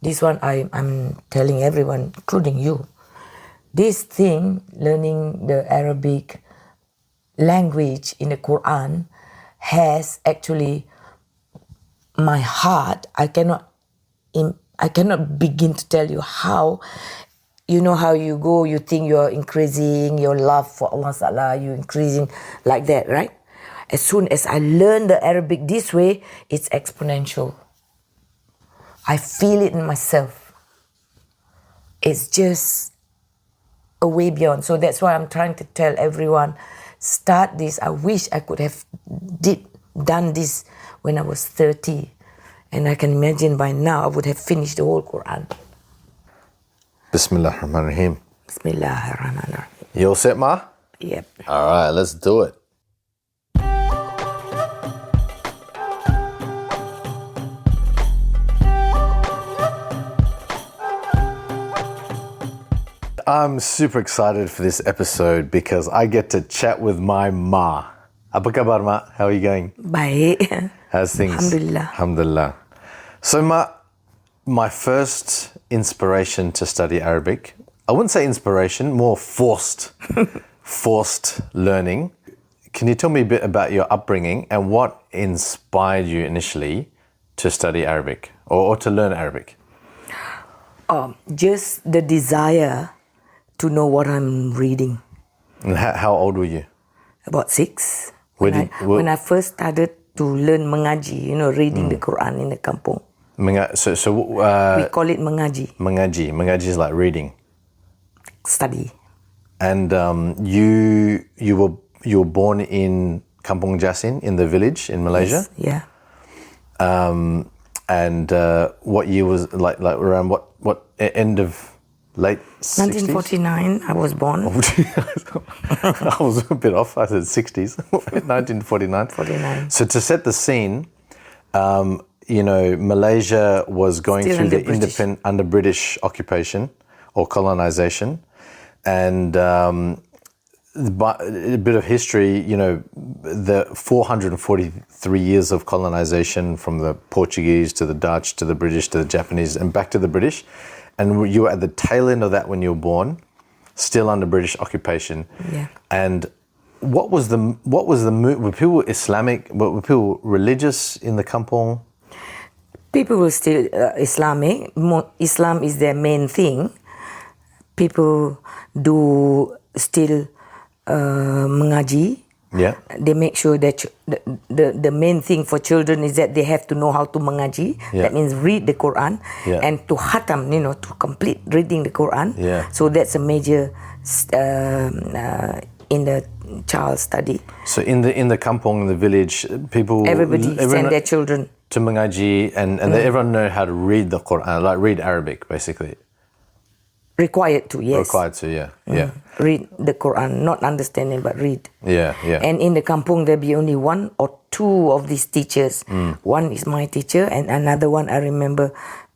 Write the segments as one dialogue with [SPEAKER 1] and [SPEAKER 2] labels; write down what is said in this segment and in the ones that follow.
[SPEAKER 1] this one I'm telling everyone, including you. This thing, learning the Arabic language in the Quran, has actually my heart. I cannot begin to tell you how. You know how you go, you think you're increasing your love for Allah Ta'ala, you're increasing like that, right? As soon as I learn the Arabic this way, it's exponential. I feel it in myself. It's just a way beyond. So that's why I'm trying to tell everyone, start this. I wish I could have done this when I was 30. And I can imagine by now I would have finished the whole Quran.
[SPEAKER 2] Bismillahirrahmanirrahim.
[SPEAKER 1] Bismillahirrahmanirrahim.
[SPEAKER 2] You all set, Ma?
[SPEAKER 1] Yep.
[SPEAKER 2] All right, let's do it. I'm super excited for this episode because I get to chat with my Ma. Apa kabar, Ma? How are you going?
[SPEAKER 1] Baik.
[SPEAKER 2] How's things?
[SPEAKER 1] Alhamdulillah.
[SPEAKER 2] Alhamdulillah. So, Ma, my first inspiration to study Arabic, I wouldn't say inspiration, more forced learning. Can you tell me a bit about your upbringing and what inspired you initially to study Arabic or to learn Arabic?
[SPEAKER 1] Just the desire to know what I'm reading.
[SPEAKER 2] And how old were you?
[SPEAKER 1] About 6.
[SPEAKER 2] When
[SPEAKER 1] I first started to learn mengaji, reading the Quran in the kampung.
[SPEAKER 2] We
[SPEAKER 1] call it mengaji.
[SPEAKER 2] Mengaji is like reading.
[SPEAKER 1] Study.
[SPEAKER 2] And you were born in Kampung Jasin in the village in Malaysia.
[SPEAKER 1] Yes, yeah.
[SPEAKER 2] And what year was like around what end of late 60s?
[SPEAKER 1] 1949 I was born.
[SPEAKER 2] I was a bit off. I said 60s. 1949.
[SPEAKER 1] 49.
[SPEAKER 2] So to set the scene, Malaysia was going
[SPEAKER 1] Still
[SPEAKER 2] through under British occupation or colonization, and a bit of history. The 443 years of colonization from the Portuguese to the Dutch to the British to the Japanese and back to the British, and you were at the tail end of that when you were born, still under British occupation.
[SPEAKER 1] Yeah.
[SPEAKER 2] And what was the move? Were people Islamic? Were people religious in the kampung?
[SPEAKER 1] People were still Islamic. Islam is their main thing. People do still mengaji.
[SPEAKER 2] Yeah.
[SPEAKER 1] They make sure that the main thing for children is that they have to know how to mengaji.
[SPEAKER 2] Yeah.
[SPEAKER 1] That means read the Quran.
[SPEAKER 2] Yeah.
[SPEAKER 1] And to khatam, to complete reading the Quran.
[SPEAKER 2] Yeah.
[SPEAKER 1] So that's a major in the child study.
[SPEAKER 2] So in the kampung, in the village,
[SPEAKER 1] Everybody send their children
[SPEAKER 2] to mengaji, and everyone know how to read the Quran, like read Arabic, basically.
[SPEAKER 1] Required to, yes.
[SPEAKER 2] Required to, yeah. Yeah.
[SPEAKER 1] Read the Quran, not understanding, but read.
[SPEAKER 2] Yeah, yeah.
[SPEAKER 1] And in the kampung, there'll be only 1 or 2 of these teachers. One is my teacher, and another one I remember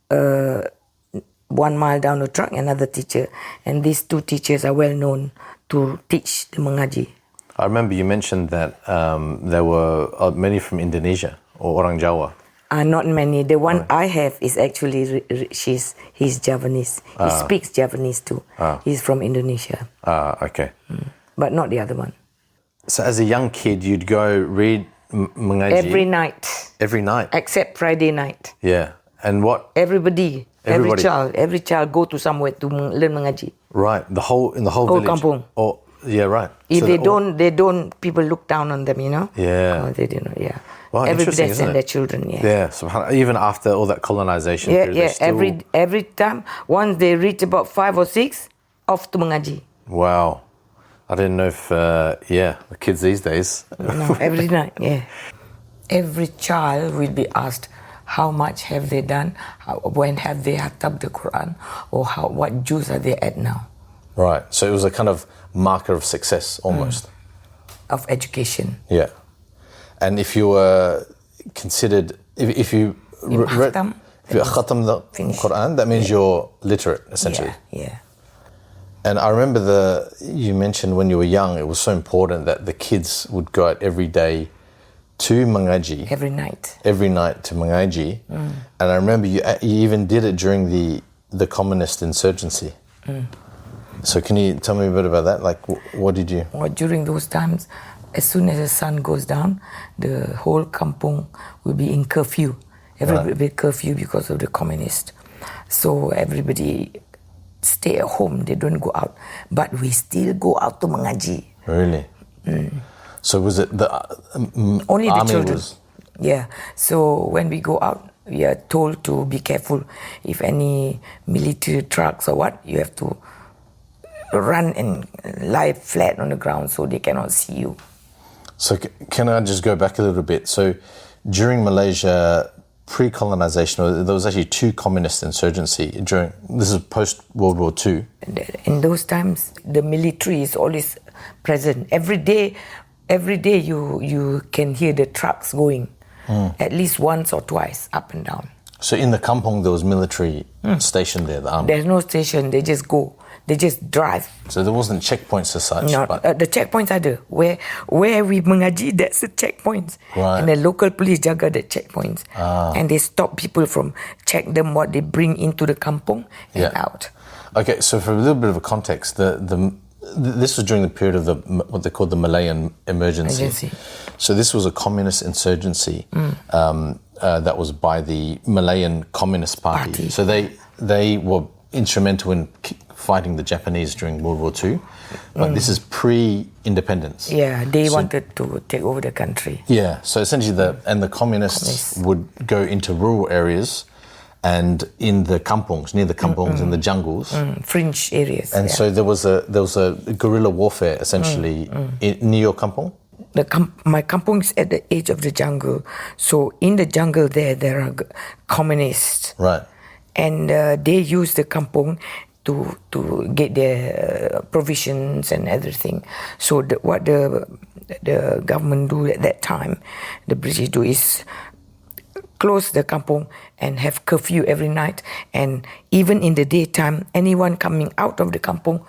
[SPEAKER 1] 1 mile down the track, another teacher. And these 2 teachers are well known to teach the mengaji.
[SPEAKER 2] I remember you mentioned that there were many from Indonesia or Orang Jawa.
[SPEAKER 1] Not many. The one I have is actually, he's Javanese. He speaks Javanese too. He's from Indonesia.
[SPEAKER 2] Okay.
[SPEAKER 1] But not the other one.
[SPEAKER 2] So as a young kid, you'd go read mengaji?
[SPEAKER 1] Every night.
[SPEAKER 2] Every night?
[SPEAKER 1] Except Friday night.
[SPEAKER 2] Yeah. And what?
[SPEAKER 1] Every child go to somewhere to learn mengaji.
[SPEAKER 2] Right. In the whole village?
[SPEAKER 1] Kampung.
[SPEAKER 2] Oh, yeah, right.
[SPEAKER 1] If so they don't, people look down on them,
[SPEAKER 2] Yeah.
[SPEAKER 1] Oh, they don't know, yeah.
[SPEAKER 2] Wow,
[SPEAKER 1] everybody send their children, yeah.
[SPEAKER 2] Yeah, subhanAllah, even after all that colonization period.
[SPEAKER 1] Yeah,
[SPEAKER 2] still...
[SPEAKER 1] every time, once they reach about 5 or 6, off to mengaji.
[SPEAKER 2] Wow. I didn't know if, the kids these days.
[SPEAKER 1] No, every night, yeah. Every child will be asked, how much have they done? When have they khatam the Quran? Or what juz are they at now?
[SPEAKER 2] Right, so it was a kind of marker of success, almost.
[SPEAKER 1] Of education.
[SPEAKER 2] Yeah. And if you were considered, if you khatam the Quran, that means you're literate, essentially.
[SPEAKER 1] Yeah.
[SPEAKER 2] And I remember you mentioned when you were young, it was so important that the kids would go out every day to mengaji
[SPEAKER 1] every night.
[SPEAKER 2] To mengaji, and I remember you even did it during the communist insurgency. So can you tell me a bit about that? Like, what did you?
[SPEAKER 1] Well, during those times, as soon as the sun goes down, the whole kampung will be in curfew. Everybody will be curfew because of the communist. So everybody stay at home. They don't go out, but we still go out to mengaji.
[SPEAKER 2] Really? So was it the
[SPEAKER 1] only the
[SPEAKER 2] army
[SPEAKER 1] children?
[SPEAKER 2] Was...
[SPEAKER 1] Yeah. So when we go out, we are told to be careful. If any military trucks or what, you have to run and lie flat on the ground so they cannot see you.
[SPEAKER 2] So can I just go back a little bit? So during Malaysia pre-colonization, there was actually 2 communist insurgency during. This is post World War II.
[SPEAKER 1] In those times, the military is always present. Every day you can hear the trucks going, at least once or twice, up and down.
[SPEAKER 2] So in the kampong, there was military stationed there, the army?
[SPEAKER 1] There's no station, they just go. They just drive.
[SPEAKER 2] So there wasn't checkpoints as such?
[SPEAKER 1] No,
[SPEAKER 2] but...
[SPEAKER 1] the checkpoints are there. Where we mengaji, that's the checkpoints.
[SPEAKER 2] Right.
[SPEAKER 1] And the local police jaga the checkpoints. And they stop people from check them what they bring into the kampong and out.
[SPEAKER 2] Okay, so for a little bit of a context, this was during the period of what they called the Malayan emergency. So this was a communist insurgency that was by the Malayan Communist Party. So they were instrumental in fighting the Japanese during World War II, but this is pre-independence.
[SPEAKER 1] Yeah, they wanted to take over the country.
[SPEAKER 2] Yeah, so essentially the communists would go into rural areas and in the kampongs, near the kampongs, in the jungles,
[SPEAKER 1] fringe areas.
[SPEAKER 2] And so there was a guerrilla warfare essentially near your kampong.
[SPEAKER 1] My kampong is at the edge of the jungle, so in the jungle there are communists.
[SPEAKER 2] Right.
[SPEAKER 1] And they use the kampong to get their provisions and everything. So what the government do at that time, the British do, is close the kampong and have curfew every night. And even in the daytime, anyone coming out of the kampong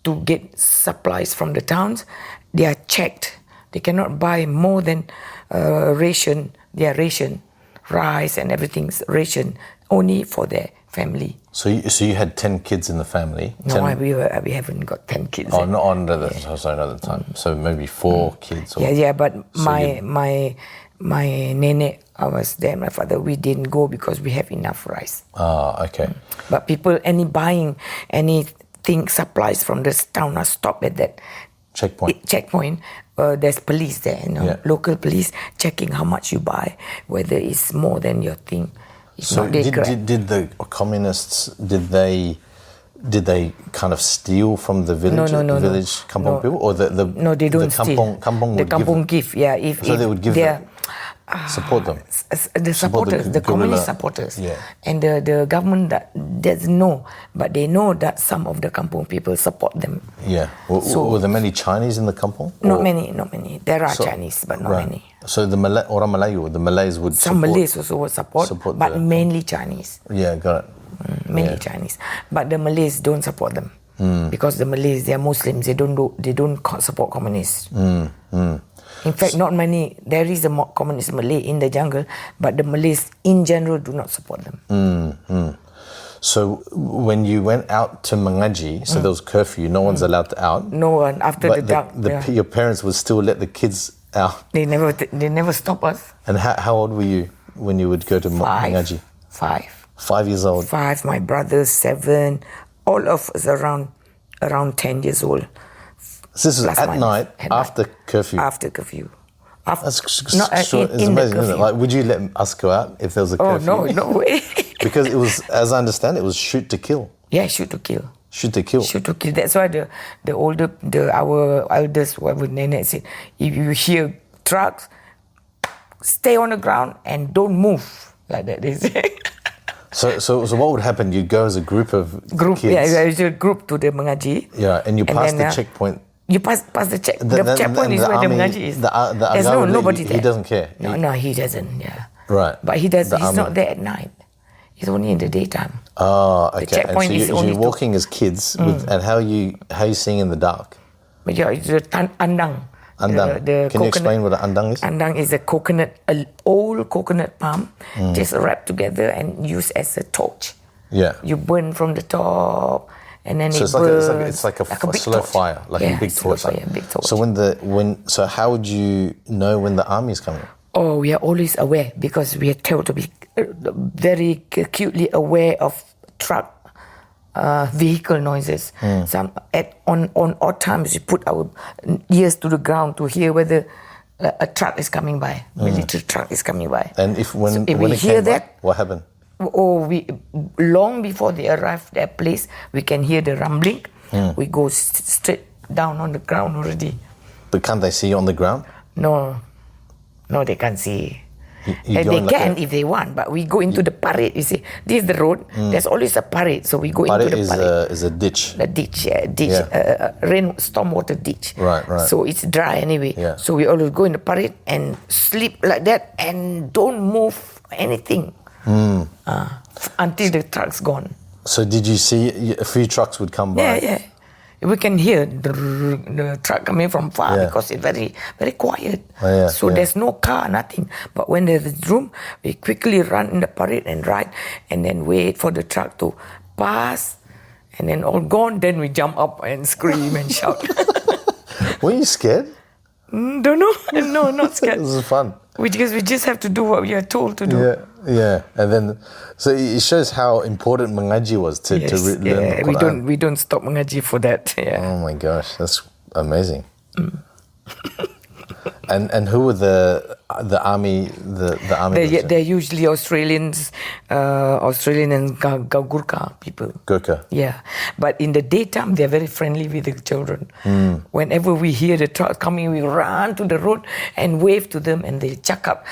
[SPEAKER 1] to get supplies from the towns, they are checked. They cannot buy more than ration, their ration, rice and everything's ration, only for their family.
[SPEAKER 2] So you had 10 kids in the family?
[SPEAKER 1] No, we haven't got 10 kids.
[SPEAKER 2] Oh, not under the time. So maybe 4 kids. Or...
[SPEAKER 1] Yeah, but my nene, I was there, my father, we didn't go because we have enough rice.
[SPEAKER 2] Ah, okay.
[SPEAKER 1] But people, buying anything, supplies from this town are stopped at that checkpoint. There's police there, local police checking how much you buy, whether it's more than your thing.
[SPEAKER 2] So did the communists, did they kind of steal from the village kampong people, or
[SPEAKER 1] no, they don't steal.
[SPEAKER 2] Kampong
[SPEAKER 1] the kampong give,
[SPEAKER 2] they would give support them.
[SPEAKER 1] The supporters, the communist supporters, and the government doesn't know, but they know that some of the kampong people support them.
[SPEAKER 2] Yeah. Were there many Chinese in the kampong?
[SPEAKER 1] Not many. There are Chinese, but not many.
[SPEAKER 2] So the Orang Melayu, the Malays would
[SPEAKER 1] some Malays also would support but mainly Chinese.
[SPEAKER 2] Yeah, got it.
[SPEAKER 1] Mainly Chinese, but the Malays don't support them because the Malays, they are Muslims. They don't support communists. In fact, not many. There is a communist Malay in the jungle, but the Malays in general do not support them.
[SPEAKER 2] So when you went out to mengaji, so there was curfew, no one's allowed to out.
[SPEAKER 1] No one after the dark.
[SPEAKER 2] Your parents would still let the kids out.
[SPEAKER 1] They never stop us.
[SPEAKER 2] And how old were you when you would go to mengaji?
[SPEAKER 1] 5.
[SPEAKER 2] 5 years old.
[SPEAKER 1] 5. My brothers 7. All of us around 10 years old.
[SPEAKER 2] So this was at night, after curfew?
[SPEAKER 1] After curfew.
[SPEAKER 2] It's amazing, isn't it? Like, would you let us go out if there was a curfew?
[SPEAKER 1] Oh, no way.
[SPEAKER 2] Because it was, as I understand, it was shoot to kill.
[SPEAKER 1] Yeah, shoot to kill.
[SPEAKER 2] Shoot to kill.
[SPEAKER 1] Shoot to kill. That's why our elders, whatever Nene said, if you hear trucks, stay on the ground and don't move. Like that, they say.
[SPEAKER 2] So what would happen? You'd go as a group of kids?
[SPEAKER 1] Yeah, it's a group to the mengaji.
[SPEAKER 2] Yeah, and you pass the checkpoint.
[SPEAKER 1] You pass the check. The checkpoint is where the mengaji is. There's nobody there.
[SPEAKER 2] He doesn't care.
[SPEAKER 1] No, he doesn't. Yeah.
[SPEAKER 2] Right.
[SPEAKER 1] But he's not there at night. He's only in the daytime.
[SPEAKER 2] Oh, okay.
[SPEAKER 1] The checkpoint is only
[SPEAKER 2] you're walking as kids, and how are you seeing in the dark?
[SPEAKER 1] But yeah, it's the tandang.
[SPEAKER 2] Andang.
[SPEAKER 1] The
[SPEAKER 2] Can you explain what an andang is?
[SPEAKER 1] Andang is a coconut, an old coconut palm, just wrapped together and used as a torch.
[SPEAKER 2] Yeah.
[SPEAKER 1] You burn from the top, and then
[SPEAKER 2] So
[SPEAKER 1] it
[SPEAKER 2] it's
[SPEAKER 1] burns.
[SPEAKER 2] like a
[SPEAKER 1] big
[SPEAKER 2] slow
[SPEAKER 1] torch.
[SPEAKER 2] fire, like a big
[SPEAKER 1] slow
[SPEAKER 2] torch.
[SPEAKER 1] fire, big torch.
[SPEAKER 2] So how would you know when the army is coming?
[SPEAKER 1] Oh, we are always aware because we are told to be very acutely aware of truck vehicle noises. Some on odd times we put our ears to the ground to hear whether a truck is coming by, military truck is coming by.
[SPEAKER 2] And when
[SPEAKER 1] we
[SPEAKER 2] it
[SPEAKER 1] hear
[SPEAKER 2] came
[SPEAKER 1] that,
[SPEAKER 2] by, what happened?
[SPEAKER 1] we long before they arrive at place, we can hear the rumbling. We go straight down on the ground already.
[SPEAKER 2] But can't they see you on the ground?
[SPEAKER 1] No, they can't see.
[SPEAKER 2] You
[SPEAKER 1] They can if they want, but we go into the parade. You see, this is the road. There's always a parade, so we go into the parade.
[SPEAKER 2] Is a ditch.
[SPEAKER 1] A ditch, stormwater ditch.
[SPEAKER 2] Right.
[SPEAKER 1] So it's dry anyway.
[SPEAKER 2] Yeah.
[SPEAKER 1] So we always go in the parade and sleep like that and don't move anything until the truck's gone.
[SPEAKER 2] So did you see a few trucks would come by?
[SPEAKER 1] Yeah. We can hear the truck coming from far because it's very, very quiet. So there's no car, nothing. But when there's room, we quickly run in the parade and ride and then wait for the truck to pass and then all gone. Then we jump up and scream and shout.
[SPEAKER 2] Were you scared?
[SPEAKER 1] Don't know. No, not scared.
[SPEAKER 2] This is fun.
[SPEAKER 1] Because we just have to do what we are told to do.
[SPEAKER 2] Yeah. And then, so it shows how important mengaji was to learn the Quran.
[SPEAKER 1] We don't stop mengaji for that. Yeah.
[SPEAKER 2] Oh my gosh, that's amazing. And who were the army? The army.
[SPEAKER 1] They're usually Australians, Australian and Gurkha people.
[SPEAKER 2] Gurkha.
[SPEAKER 1] Yeah, but in the daytime they're very friendly with the children. Whenever we hear the truck coming, we run to the road and wave to them, and they chuck up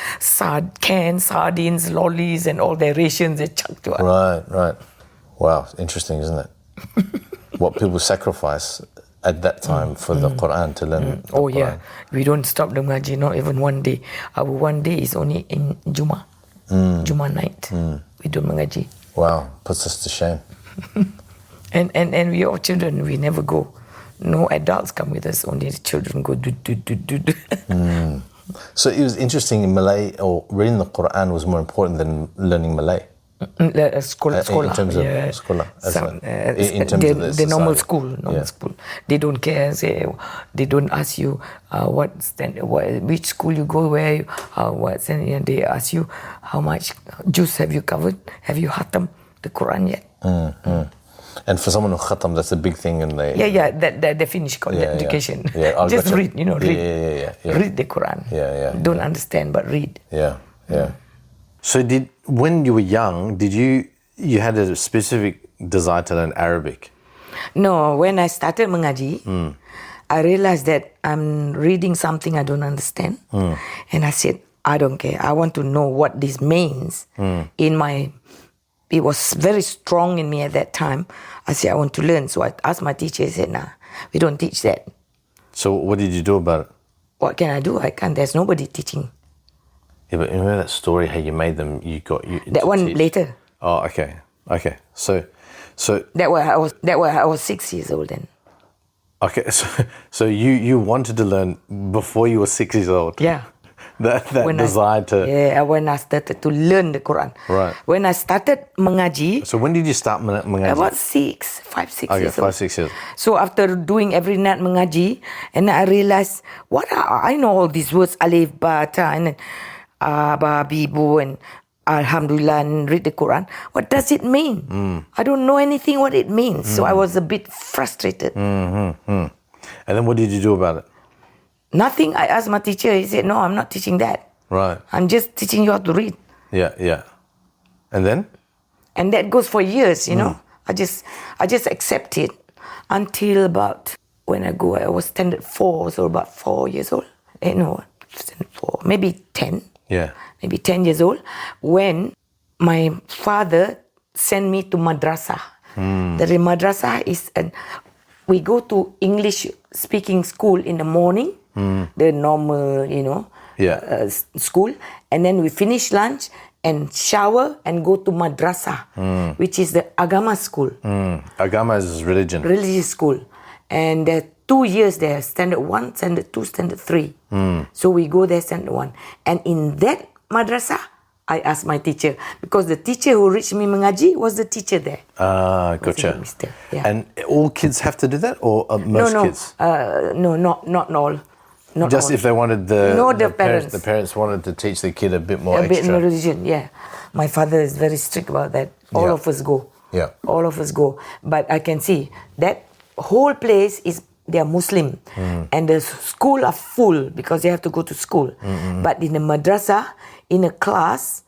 [SPEAKER 1] cans, sardines, lollies, and all their rations. They chuck to us.
[SPEAKER 2] Right. Wow, interesting, isn't it? What people sacrifice at that time for the Quran to learn.
[SPEAKER 1] Oh Quran. Yeah, we don't stop the mengaji, not even one day. Our one day is only in Juma night. We do mengaji.
[SPEAKER 2] Wow, puts us to shame.
[SPEAKER 1] and we are children, we never go. No adults come with us, only the children go do.
[SPEAKER 2] So it was interesting in Malay, or reading the Quran was more important than learning Malay.
[SPEAKER 1] Sekolah.
[SPEAKER 2] In terms of sekolah. In terms of
[SPEAKER 1] the normal school. They don't care. They don't ask you which school you go, where they ask you how much juz have you covered, have you khatam the Quran yet.
[SPEAKER 2] And for someone who khatam, that's a big thing. And
[SPEAKER 1] they finish education. Just read, read. Read the Quran. Don't understand, but read.
[SPEAKER 2] So when you were young, did you had a specific desire to learn Arabic?
[SPEAKER 1] No, when I started mengaji, I realized that I'm reading something I don't understand. And I said, I don't care. I want to know what this means. It was very strong in me at that time. I said, I want to learn. So I asked my teacher, he said, nah, we don't teach that.
[SPEAKER 2] So what did you do about it?
[SPEAKER 1] What can I do? I can't. There's nobody teaching.
[SPEAKER 2] Yeah, but remember that story how you made them?
[SPEAKER 1] That one later.
[SPEAKER 2] Oh, okay. So
[SPEAKER 1] that was I was 6 years old then.
[SPEAKER 2] Okay, so you wanted to learn before you were 6 years old.
[SPEAKER 1] Yeah.
[SPEAKER 2] that desire to.
[SPEAKER 1] Yeah, when I started to learn the Quran.
[SPEAKER 2] Right.
[SPEAKER 1] When I started mengaji.
[SPEAKER 2] So when did you start mengaji?
[SPEAKER 1] About 5, 6 years old.
[SPEAKER 2] 5, 6 years.
[SPEAKER 1] So after doing every night mengaji, and I realized I know all these words, alif, ba, ta, and Aba, Bibu, and Alhamdulillah, and read the Quran. What does it mean? I don't know anything what it means. So I was a bit frustrated.
[SPEAKER 2] And then what did you do about it?
[SPEAKER 1] Nothing. I asked my teacher. He said, no, I'm not teaching that.
[SPEAKER 2] Right.
[SPEAKER 1] I'm just teaching you how to read.
[SPEAKER 2] Yeah. And then?
[SPEAKER 1] And that goes for years, I just accept it until about when I was standard 4, so about 4 years old. Standard 4, maybe 10.
[SPEAKER 2] Yeah.
[SPEAKER 1] Maybe 10 years old, when my father sent me to madrasah. The madrasah is we go to English speaking school in the morning, the normal, school, and then we finish lunch and shower and go to madrasah, which is the agama school.
[SPEAKER 2] Agama is religion.
[SPEAKER 1] Religious school. And 2 years there, standard 1, standard 2, standard 3. So we go there standard 1. And in that madrasah, I asked my teacher, because the teacher who reached me mengaji was the teacher there.
[SPEAKER 2] Gotcha.
[SPEAKER 1] Yeah.
[SPEAKER 2] And all kids have to do that, or most kids?
[SPEAKER 1] No, not all. Not
[SPEAKER 2] Just
[SPEAKER 1] all.
[SPEAKER 2] if they wanted
[SPEAKER 1] the parents.
[SPEAKER 2] The parents wanted to teach the kid a bit more
[SPEAKER 1] A bit
[SPEAKER 2] extra.
[SPEAKER 1] more religion, yeah. My father is very strict about that. All of us go.
[SPEAKER 2] Yeah.
[SPEAKER 1] All of us go. But I can see that whole place they are Muslim. And the school are full because they have to go to school. But in the madrasah, in a class,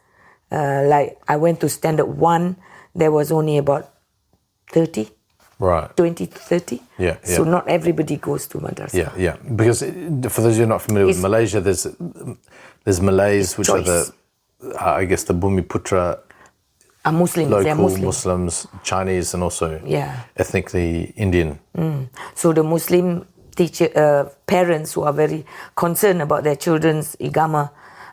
[SPEAKER 1] like I went to standard 1, there was only about 30.
[SPEAKER 2] Right.
[SPEAKER 1] 20 to 30.
[SPEAKER 2] Yeah.
[SPEAKER 1] So not everybody goes to madrasah.
[SPEAKER 2] Yeah. Because for those who are not familiar with Malaysia, there's Malays, which
[SPEAKER 1] choice.
[SPEAKER 2] are I guess the Bumiputra
[SPEAKER 1] Muslims.
[SPEAKER 2] local
[SPEAKER 1] They are Muslim.
[SPEAKER 2] Muslims, Chinese, and also ethnically Indian.
[SPEAKER 1] So the Muslim parents who are very concerned about their children's igama,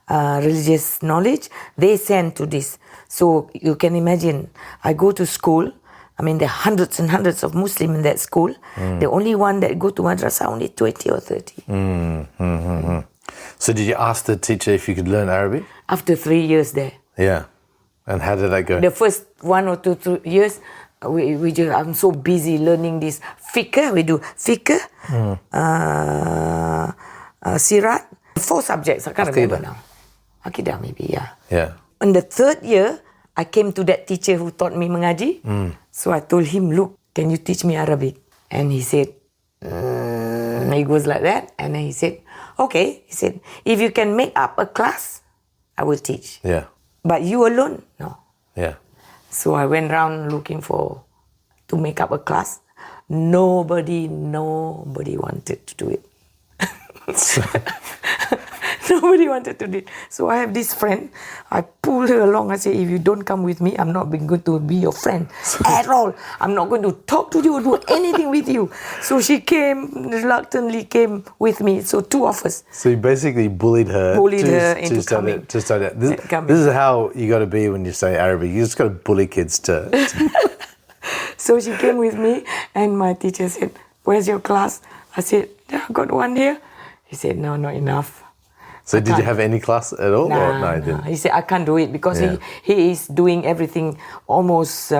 [SPEAKER 1] religious knowledge, they send to this. So you can imagine, I go to school. I mean, there are hundreds and hundreds of Muslims in that school. The only one that go to madrasah, only 20 or 30.
[SPEAKER 2] So did you ask the teacher if you could learn Arabic?
[SPEAKER 1] After 3 years there.
[SPEAKER 2] Yeah. And how did that go?
[SPEAKER 1] The first 1 or 2 years, I'm so busy learning this fiqh. We do fiqh, sirat, 4 subjects. I can't remember now. Akidah maybe, yeah.
[SPEAKER 2] Yeah.
[SPEAKER 1] On the 3rd year, I came to that teacher who taught me mengaji. So I told him, look, can you teach me Arabic? And he said, he goes like that. And then he said, okay. He said, if you can make up a class, I will teach.
[SPEAKER 2] Yeah.
[SPEAKER 1] But you alone, no.
[SPEAKER 2] Yeah.
[SPEAKER 1] So I went around looking to make up a class. Nobody wanted to do it. Nobody wanted to do it. So I have this friend. I pulled her along. I said, if you don't come with me, I'm not going to be your friend at all. I'm not going to talk to you or do anything with you. So she reluctantly came with me. So 2 of us.
[SPEAKER 2] So you basically bullied her
[SPEAKER 1] into coming.
[SPEAKER 2] To study that. This is how you got to be when you study Arabic. You just got to bully kids to...
[SPEAKER 1] So she came with me and my teacher said, where's your class? I said, I got one here. He said, no, not enough.
[SPEAKER 2] So did you have any class at all?
[SPEAKER 1] No,
[SPEAKER 2] you didn't?
[SPEAKER 1] He said, I can't do it because he is doing everything almost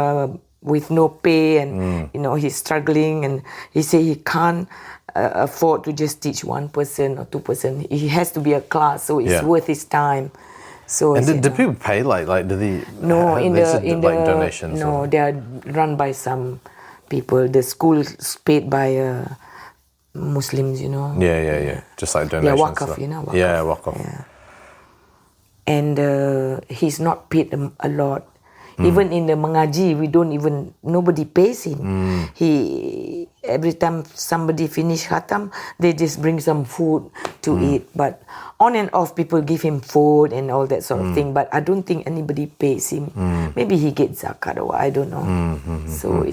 [SPEAKER 1] with no pay and, he's struggling. And he said he can't afford to just teach 1 person or 2 person. He has to be a class, so it's worth his time. So
[SPEAKER 2] and do people pay do they?
[SPEAKER 1] No, in the
[SPEAKER 2] donations.
[SPEAKER 1] No, they are run by some people. The school is paid by Muslims,
[SPEAKER 2] Yeah. Just like donations.
[SPEAKER 1] Yeah, wakaf, wakaf.
[SPEAKER 2] Yeah, wakaf.
[SPEAKER 1] Yeah. And he's not paid a lot. Even in the mengaji, nobody pays him. He every time somebody finish khatam, they just bring some food to eat. But on and off, people give him food and all that sort of thing. But I don't think anybody pays him. Maybe he gets zakat or I don't know.
[SPEAKER 2] So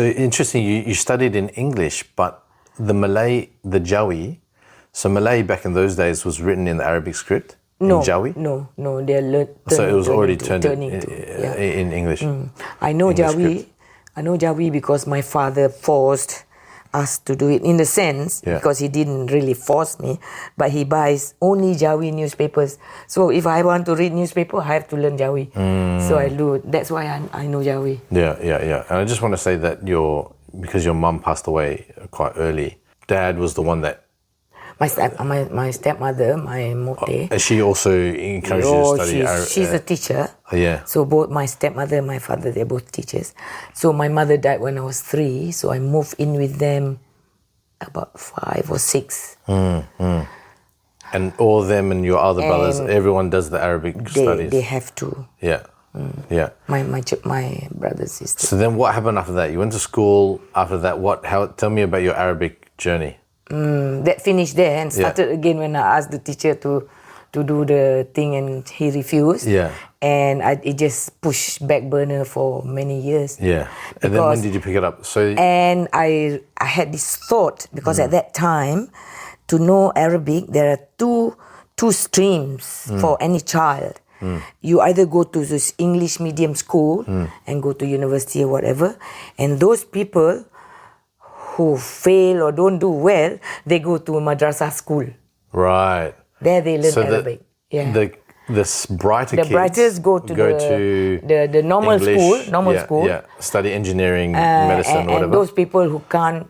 [SPEAKER 2] interesting. You studied in English, but the Malay, the Jawi. So Malay back in those days was written in the Arabic script.
[SPEAKER 1] No,
[SPEAKER 2] in Jawi?
[SPEAKER 1] No, they're
[SPEAKER 2] so it was already
[SPEAKER 1] turning
[SPEAKER 2] in English.
[SPEAKER 1] I know
[SPEAKER 2] English
[SPEAKER 1] Jawi.
[SPEAKER 2] script.
[SPEAKER 1] I know Jawi because my father forced us to do it in a sense because he didn't really force me, but he buys only Jawi newspapers. So if I want to read newspaper, I have to learn Jawi. So I do. That's why I know Jawi.
[SPEAKER 2] Yeah. And I just want to say that because your mum passed away quite early, Dad was the one that.
[SPEAKER 1] My stepmother, my mote.
[SPEAKER 2] She also encouraged you to study Arabic.
[SPEAKER 1] She's a teacher.
[SPEAKER 2] Yeah.
[SPEAKER 1] So both my stepmother and my father, they're both teachers. So my mother died when I was 3. So I moved in with them about 5 or 6.
[SPEAKER 2] And all of them and your other brothers, everyone does the Arabic studies.
[SPEAKER 1] They have to.
[SPEAKER 2] Yeah. Yeah.
[SPEAKER 1] My brothers, sisters.
[SPEAKER 2] So then what happened after that? You went to school. After that, tell me about your Arabic journey.
[SPEAKER 1] That finished there and started again when I asked the teacher to do the thing and he refused.
[SPEAKER 2] Yeah.
[SPEAKER 1] And it just pushed back burner for many years.
[SPEAKER 2] Yeah. And then when did you pick it up?
[SPEAKER 1] And I had this thought because at that time, to know Arabic, there are two streams for any child. You either go to this English medium school and go to university or whatever, and those people who fail or don't do well, they go to madrasah school.
[SPEAKER 2] Right.
[SPEAKER 1] There they learn
[SPEAKER 2] So
[SPEAKER 1] Arabic.
[SPEAKER 2] The brighter
[SPEAKER 1] The
[SPEAKER 2] kids
[SPEAKER 1] brightest go to the normal
[SPEAKER 2] English,
[SPEAKER 1] school.
[SPEAKER 2] Yeah, study engineering, medicine,
[SPEAKER 1] and
[SPEAKER 2] whatever.
[SPEAKER 1] those people who can't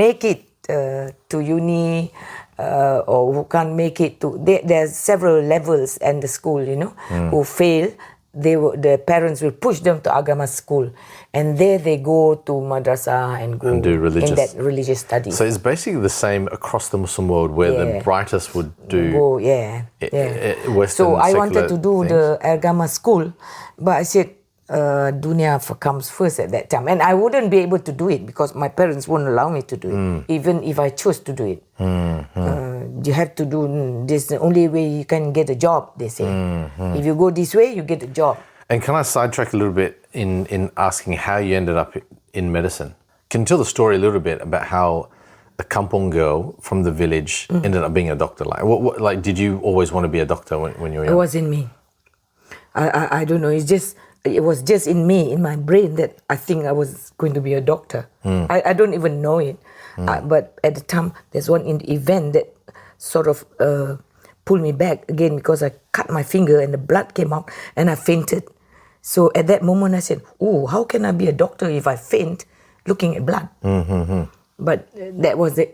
[SPEAKER 1] make it to uni or who can't make it to there's several levels in the school, who fail. The parents will push them to agama school, and there they go to madrasah and go
[SPEAKER 2] do religious.
[SPEAKER 1] in that religious studies.
[SPEAKER 2] So it's basically the same across the Muslim world, where the brightest would do Western
[SPEAKER 1] So I wanted to do
[SPEAKER 2] things.
[SPEAKER 1] the agama school, but I said dunya comes first at that time, and I wouldn't be able to do it because my parents won't allow me to do it, even if I chose to do it. You have to do this. The only way you can get a job, they say. If you go this way, you get a job.
[SPEAKER 2] And can I sidetrack a little bit in asking how you ended up in medicine? Can you tell the story a little bit about how a kampong girl from the village ended up being a doctor? Like, what did you always want to be a doctor when you were young?
[SPEAKER 1] It was in me. I don't know. It was just in me, in my brain, that I think I was going to be a doctor. I don't even know it. But at the time, there's one event that sort of pulled me back again because I cut my finger and the blood came out and I fainted. So at that moment, I said, "Oh, how can I be a doctor if I faint looking at blood?" But that was the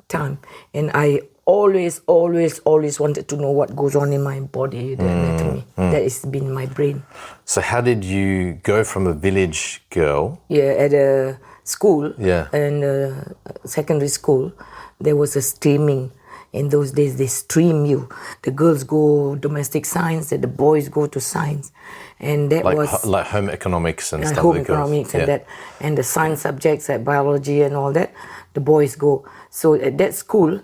[SPEAKER 1] time. And I always wanted to know what goes on in my body, the anatomy. That has been my brain.
[SPEAKER 2] So how did you go from a village girl?
[SPEAKER 1] Yeah, at a school,
[SPEAKER 2] Yeah.
[SPEAKER 1] and secondary school, there was a streaming. In those days, they stream you. The girls go domestic science, and the boys go to science. And that was
[SPEAKER 2] like home economics and stuff.
[SPEAKER 1] home economics and that, and the science subjects like biology and all that, the boys go. So at that school,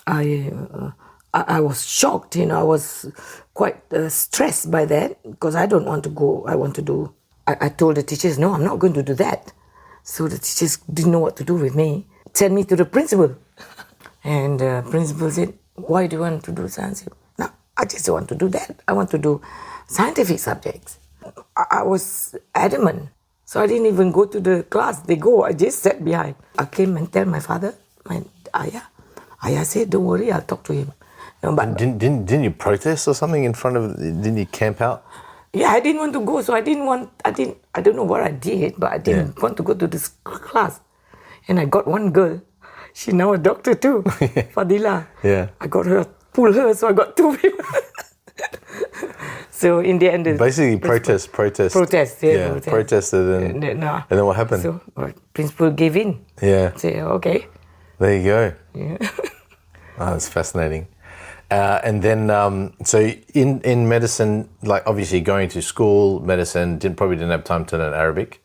[SPEAKER 1] I was shocked. I was quite stressed by that because I don't want to go. I told the teachers, no, I'm not going to do that. So the teachers didn't know what to do with me. Sent me to the principal, and the principal said, "Why do you want to do science?" No, I just want to do that. I want to do scientific subjects. I was adamant. So I didn't even go to the class. They go, I just sat behind. I came and tell my father, my ayah. Ayah said, "Don't worry, I'll talk to him." But
[SPEAKER 2] Didn't you protest or something in front of? Didn't you camp out?
[SPEAKER 1] yeah, I didn't want to go. So I don't know what I did, but I didn't want to go to this class. And I got one girl. She's now a doctor too, Fadila.
[SPEAKER 2] Yeah.
[SPEAKER 1] I got her, pull her, so I got two people. So in the end,
[SPEAKER 2] Basically, protest.
[SPEAKER 1] Yeah,
[SPEAKER 2] Protested, and then what happened?
[SPEAKER 1] So principal gave in.
[SPEAKER 2] Yeah.
[SPEAKER 1] Say, okay.
[SPEAKER 2] There you go.
[SPEAKER 1] Yeah.
[SPEAKER 2] Oh, that's fascinating. And then, so in medicine, like obviously going to school, medicine, probably didn't have time to learn Arabic.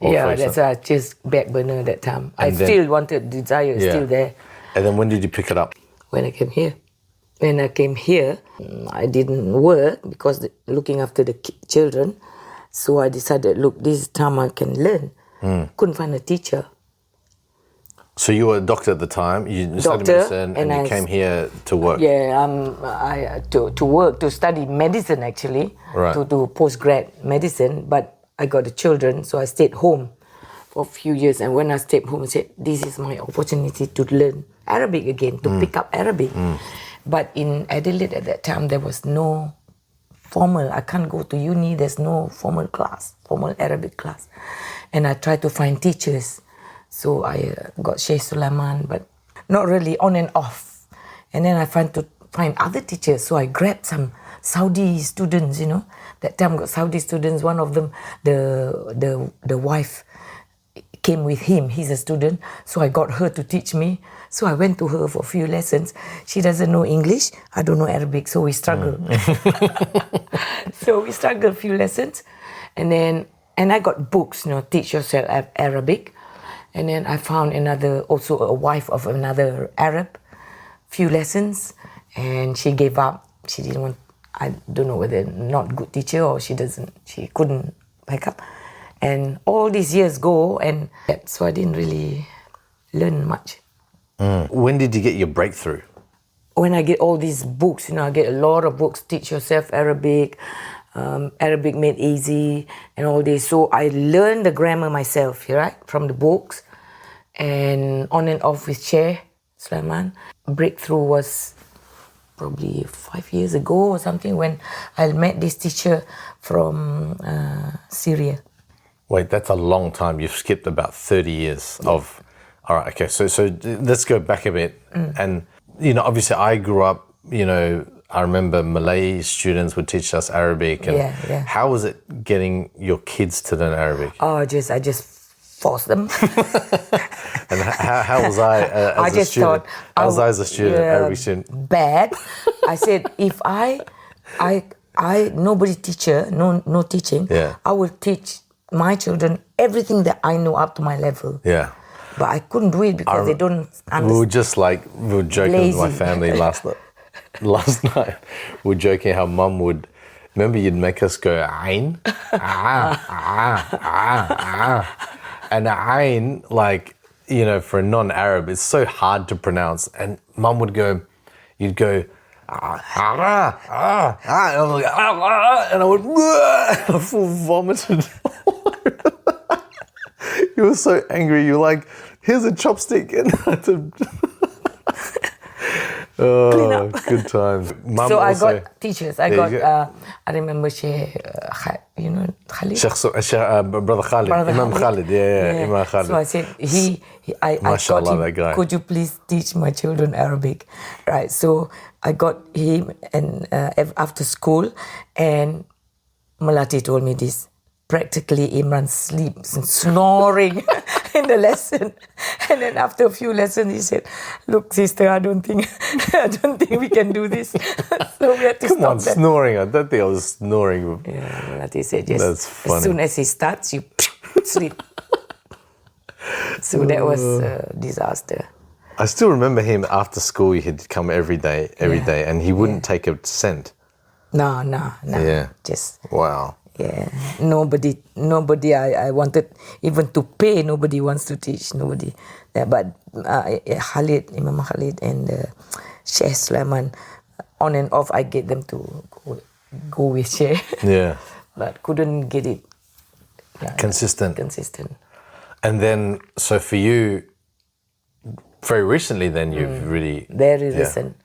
[SPEAKER 1] Yeah, that's why I just back burner that time. I still wanted, desire is still there.
[SPEAKER 2] And then when did you pick it up?
[SPEAKER 1] When I came here. When I came here, I didn't work because looking after the children. So I decided, look, this time I can learn. Couldn't find a teacher.
[SPEAKER 2] So you were a doctor at the time. You studied medicine, and you came here to work.
[SPEAKER 1] Yeah, to work, to study medicine actually,
[SPEAKER 2] right.
[SPEAKER 1] to do postgrad medicine. But I got the children, so I stayed home for a few years. And when I stayed home, I said, this is my opportunity to learn Arabic again, to pick up Arabic. But in Adelaide at that time, there was no formal. I can't go to uni. There's no formal Arabic class. And I tried to find teachers. So I got Sheikh Sulaiman, but not really, on and off. And then I find other teachers. So I grabbed some Saudi students, That time got Saudi students. One of them, the wife came with him. He's a student. So I got her to teach me. So I went to her for a few lessons. She doesn't know English. I don't know Arabic. So we struggled. So we struggled a few lessons. And I got books, Teach Yourself Arabic. And then I found also a wife of another Arab, few lessons. And she gave up. She didn't want, I don't know whether not good teacher or she couldn't back up. And all these years go, and so I didn't really learn much.
[SPEAKER 2] When did you get your breakthrough?
[SPEAKER 1] When I get all these books, I get a lot of books, Teach Yourself Arabic, Arabic Made Easy, and all this. So I learned the grammar myself, right, from the books. and on and off with Sheikh Sulaiman. Breakthrough was probably 5 years ago or something when I met this teacher from Syria.
[SPEAKER 2] Wait, that's a long time. You've skipped about 30 years of... All right, okay. So let's go back a bit. And, obviously I grew up, I remember Malay students would teach us Arabic. And how was it getting your kids to learn Arabic?
[SPEAKER 1] Oh, I just forced them.
[SPEAKER 2] And how was I as a student? How was I as a student, Arabic student?
[SPEAKER 1] Bad. I said, if I nobody teacher, no teaching, I will teach my children everything that I know up to my level.
[SPEAKER 2] Yeah.
[SPEAKER 1] But I couldn't do it because they don't understand.
[SPEAKER 2] We were joking with my family last night. We were joking how Mum would, remember you'd make us go Ain? And Ain, for a non-Arab, it's so hard to pronounce. And Mum would go, you'd go, and I was like, and I would, and I full vomited. You were so angry. You were like, here's a chopstick. And I had to... Oh, good times. Mum
[SPEAKER 1] so
[SPEAKER 2] also,
[SPEAKER 1] I got teachers. I remember Sheikh,
[SPEAKER 2] Sheikh, Brother Khalid. Imam Khalid. Yeah, Imam Khalid.
[SPEAKER 1] So I said, I got him, that guy. Could you please teach my children Arabic? Right. So I got him and after school, and Melati told me this. Practically Imran sleeps and snoring in the lesson. And then after a few lessons he said, look sister, I don't think we can do this. So we had to stop that.
[SPEAKER 2] Snoring. I don't think I was snoring.
[SPEAKER 1] Yeah, Melati said yes.
[SPEAKER 2] That's funny.
[SPEAKER 1] As soon as he starts, you sleep. So that was a disaster.
[SPEAKER 2] I still remember him after school. He'd come every day, and he wouldn't take a cent.
[SPEAKER 1] No.
[SPEAKER 2] Yeah.
[SPEAKER 1] Just...
[SPEAKER 2] Wow.
[SPEAKER 1] Yeah, nobody I wanted even to pay. Nobody wants to teach. Nobody. Yeah, but Imam Khalid and Sheikh Sulaiman, on and off, I get them to go with Sheikh.
[SPEAKER 2] Yeah.
[SPEAKER 1] But couldn't get it.
[SPEAKER 2] Consistent.
[SPEAKER 1] And
[SPEAKER 2] then, so for you, very recently, then you've really...
[SPEAKER 1] Very recent.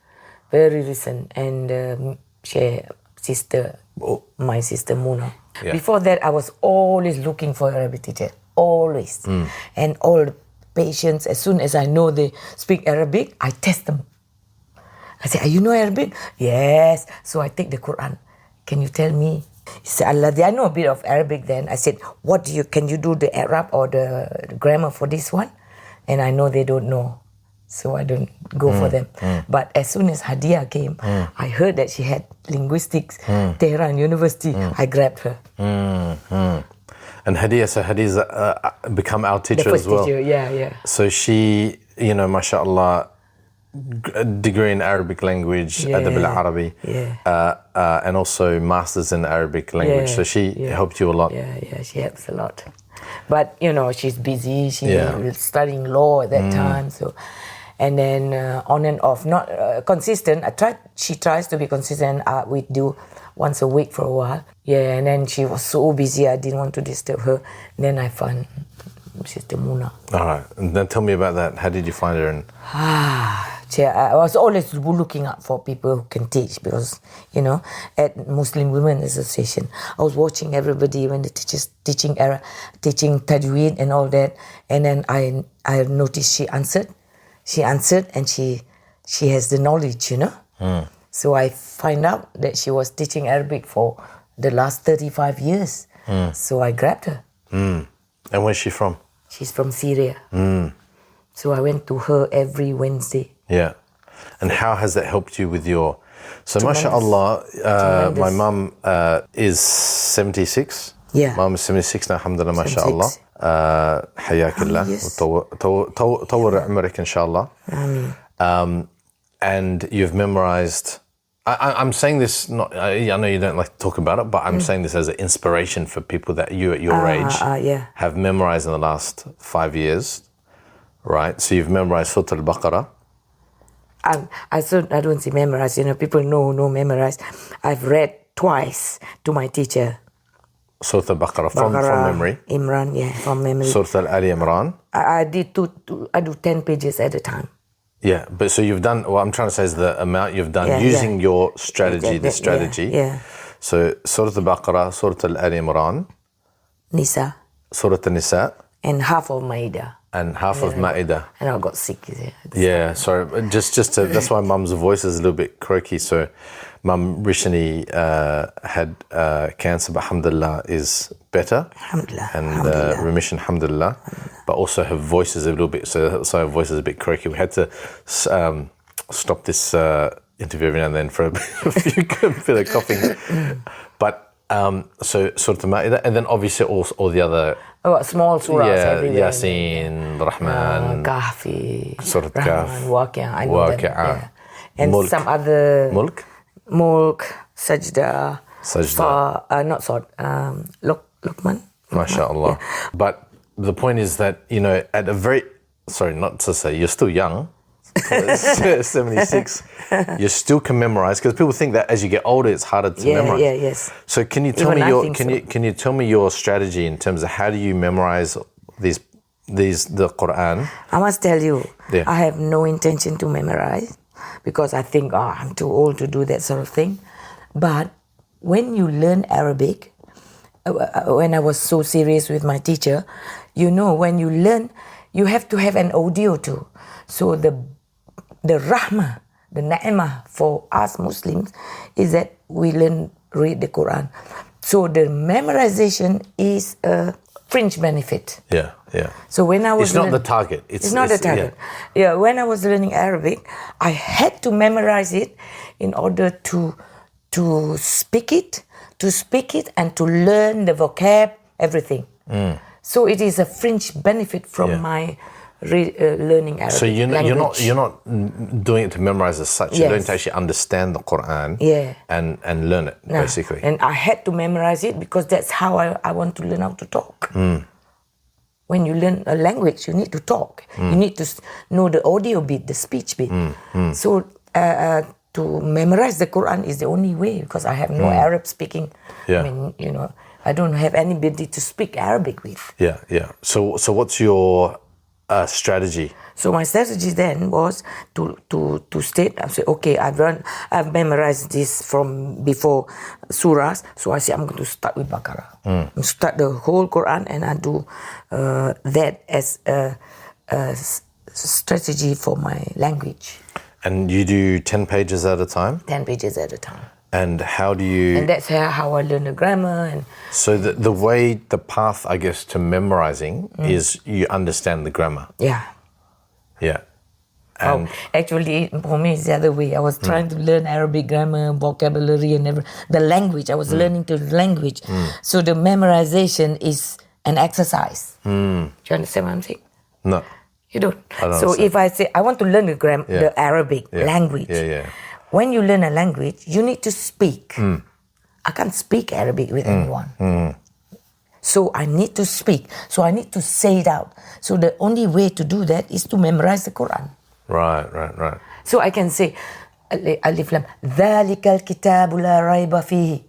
[SPEAKER 1] And Sheikh, my sister Muna.
[SPEAKER 2] Yeah.
[SPEAKER 1] Before that, I was always looking for a Arabic teacher, always. And all the patients, as soon as I know they speak Arabic, I test them. I say, you know Arabic? Yes. So I take the Quran. Can you tell me? He said, I know a bit of Arabic then. I said, can you do the Arab or the grammar for this one? And I know they don't know. So I don't go for them. But as soon as Hadia came, I heard that she had linguistics, Tehran University. I grabbed her.
[SPEAKER 2] And Hadia's become our teacher as well.
[SPEAKER 1] Teacher, yeah.
[SPEAKER 2] So she, mashallah, degree in Arabic language, Adab al-Arabi, and also masters in Arabic language. So she helped you a lot.
[SPEAKER 1] Yeah, she helps a lot. But, she's busy. She was studying law at that time. So, and then on and off, not consistent. She tries to be consistent. We do once a week for a while. Yeah, and then she was so busy, I didn't want to disturb her. Then I found Sister Muna.
[SPEAKER 2] All right, and then tell me about that. How did you find her?
[SPEAKER 1] I was always looking up for people who can teach because, at Muslim Women Association, I was watching everybody when the teachers teaching tajweed and all that. And then I noticed she answered and she has the knowledge, So I find out that she was teaching Arabic for the last 35 years. So I grabbed her.
[SPEAKER 2] And where's she from?
[SPEAKER 1] She's from Syria. So I went to her every Wednesday.
[SPEAKER 2] Yeah. And how has that helped you with your... So mashallah, my mum is 76.
[SPEAKER 1] Yeah.
[SPEAKER 2] Mum is 76 now, alhamdulillah, mashallah. Hayakallah. Tawar umrik, inshallah. And you've memorized... I'm saying this, I know you don't like to talk about it, but I'm saying this as an inspiration for people that you at your age have memorized in the last 5 years, right? So you've memorized Surah Al-Baqarah.
[SPEAKER 1] I don't say memorize, people know memorize. I've read twice to my teacher.
[SPEAKER 2] Surah Al-Baqarah from memory.
[SPEAKER 1] Imran, yeah, from memory.
[SPEAKER 2] Surah Al-Ali Imran.
[SPEAKER 1] I do 10 pages at a time.
[SPEAKER 2] Yeah, but so you've done, what I'm trying to say is the amount you've done using your strategy, the strategy.
[SPEAKER 1] Yeah.
[SPEAKER 2] So Surah Al-Baqarah, Surah Al-Ali Imran,
[SPEAKER 1] Nisa.
[SPEAKER 2] Surah Al-Nisa.
[SPEAKER 1] And half of Ma'idah.
[SPEAKER 2] And half of Ma'idah.
[SPEAKER 1] And I got sick.
[SPEAKER 2] Yeah, sorry. Just to, that's why Mum's voice is a little bit croaky. So Mum recently had cancer, but alhamdulillah is better.
[SPEAKER 1] Alhamdulillah.
[SPEAKER 2] And remission, alhamdulillah. But also her voice is a little bit, so her voice is a bit croaky. We had to stop this interview every now and then for a bit of coughing. But so Surah Al-Ma'idah, and then obviously all the other
[SPEAKER 1] small surahs everywhere.
[SPEAKER 2] Yasin, Rahman,
[SPEAKER 1] Kahfi,
[SPEAKER 2] Surah
[SPEAKER 1] Rahman, Waqi'ah. I know
[SPEAKER 2] Waqi'ah.
[SPEAKER 1] them. Yeah. And
[SPEAKER 2] Mulk.
[SPEAKER 1] some other Mulk, Sajda, not Sod, Luqman.
[SPEAKER 2] MashaAllah. Yeah. But the point is that, at a very, sorry, not to say, you're still young, 76, you still can memorize, because people think that as you get older, it's harder to memorize.
[SPEAKER 1] Yeah, yes.
[SPEAKER 2] So can you tell can you tell me your strategy in terms of how do you memorize the Quran?
[SPEAKER 1] I must tell you, I have no intention to memorize, because I think, I'm too old to do that sort of thing. But when you learn Arabic, when I was so serious with my teacher, when you learn, you have to have an audio too. So the rahmah, the ni'mah for us Muslims is that we read the Quran. So the memorization is a fringe benefit.
[SPEAKER 2] Yeah.
[SPEAKER 1] So when I was
[SPEAKER 2] it's not the target. It's
[SPEAKER 1] not the target. Yeah, when I was learning Arabic, I had to memorize it in order to speak it, and to learn the vocab, everything. So it is a fringe benefit from my learning Arabic.
[SPEAKER 2] So you're not doing it to memorize as such. You're doing it to actually understand the Quran. And learn it basically.
[SPEAKER 1] And I had to memorize it because that's how I want to learn how to talk. When you learn a language, you need to talk. You need to know the audio bit, the speech bit. So to memorize the Quran is the only way, because I have no Arab speaking. I mean, I don't have anybody to speak Arabic with.
[SPEAKER 2] Yeah. So what's your strategy?
[SPEAKER 1] So my strategy then was to state, I say, okay, I've memorized this from before surahs, so I say I'm going to start with Baqarah. Start the whole Quran, and I do that as a strategy for my language.
[SPEAKER 2] And you do 10 pages at a time?
[SPEAKER 1] 10 pages at a time.
[SPEAKER 2] And how do you...
[SPEAKER 1] And that's how I learn the grammar. And
[SPEAKER 2] so the path, I guess, to memorizing is you understand the grammar.
[SPEAKER 1] Yeah. And actually, for me, it's the other way. I was trying to learn Arabic grammar, vocabulary, and the language. I was learning the language. So the memorization is an exercise. Do you understand what I'm saying?
[SPEAKER 2] No.
[SPEAKER 1] You don't?
[SPEAKER 2] I don't
[SPEAKER 1] so
[SPEAKER 2] understand.
[SPEAKER 1] if I say, I want to learn the Arabic language. When you learn a language, you need to speak. I can't speak Arabic with anyone. So I need to speak. So I need to say it out. So the only way to do that is to memorize the Quran.
[SPEAKER 2] Right.
[SPEAKER 1] So I can say, Alif Lam, ذَلِكَ الْكِتَابُ لَا رَيْبَ فِيهِ.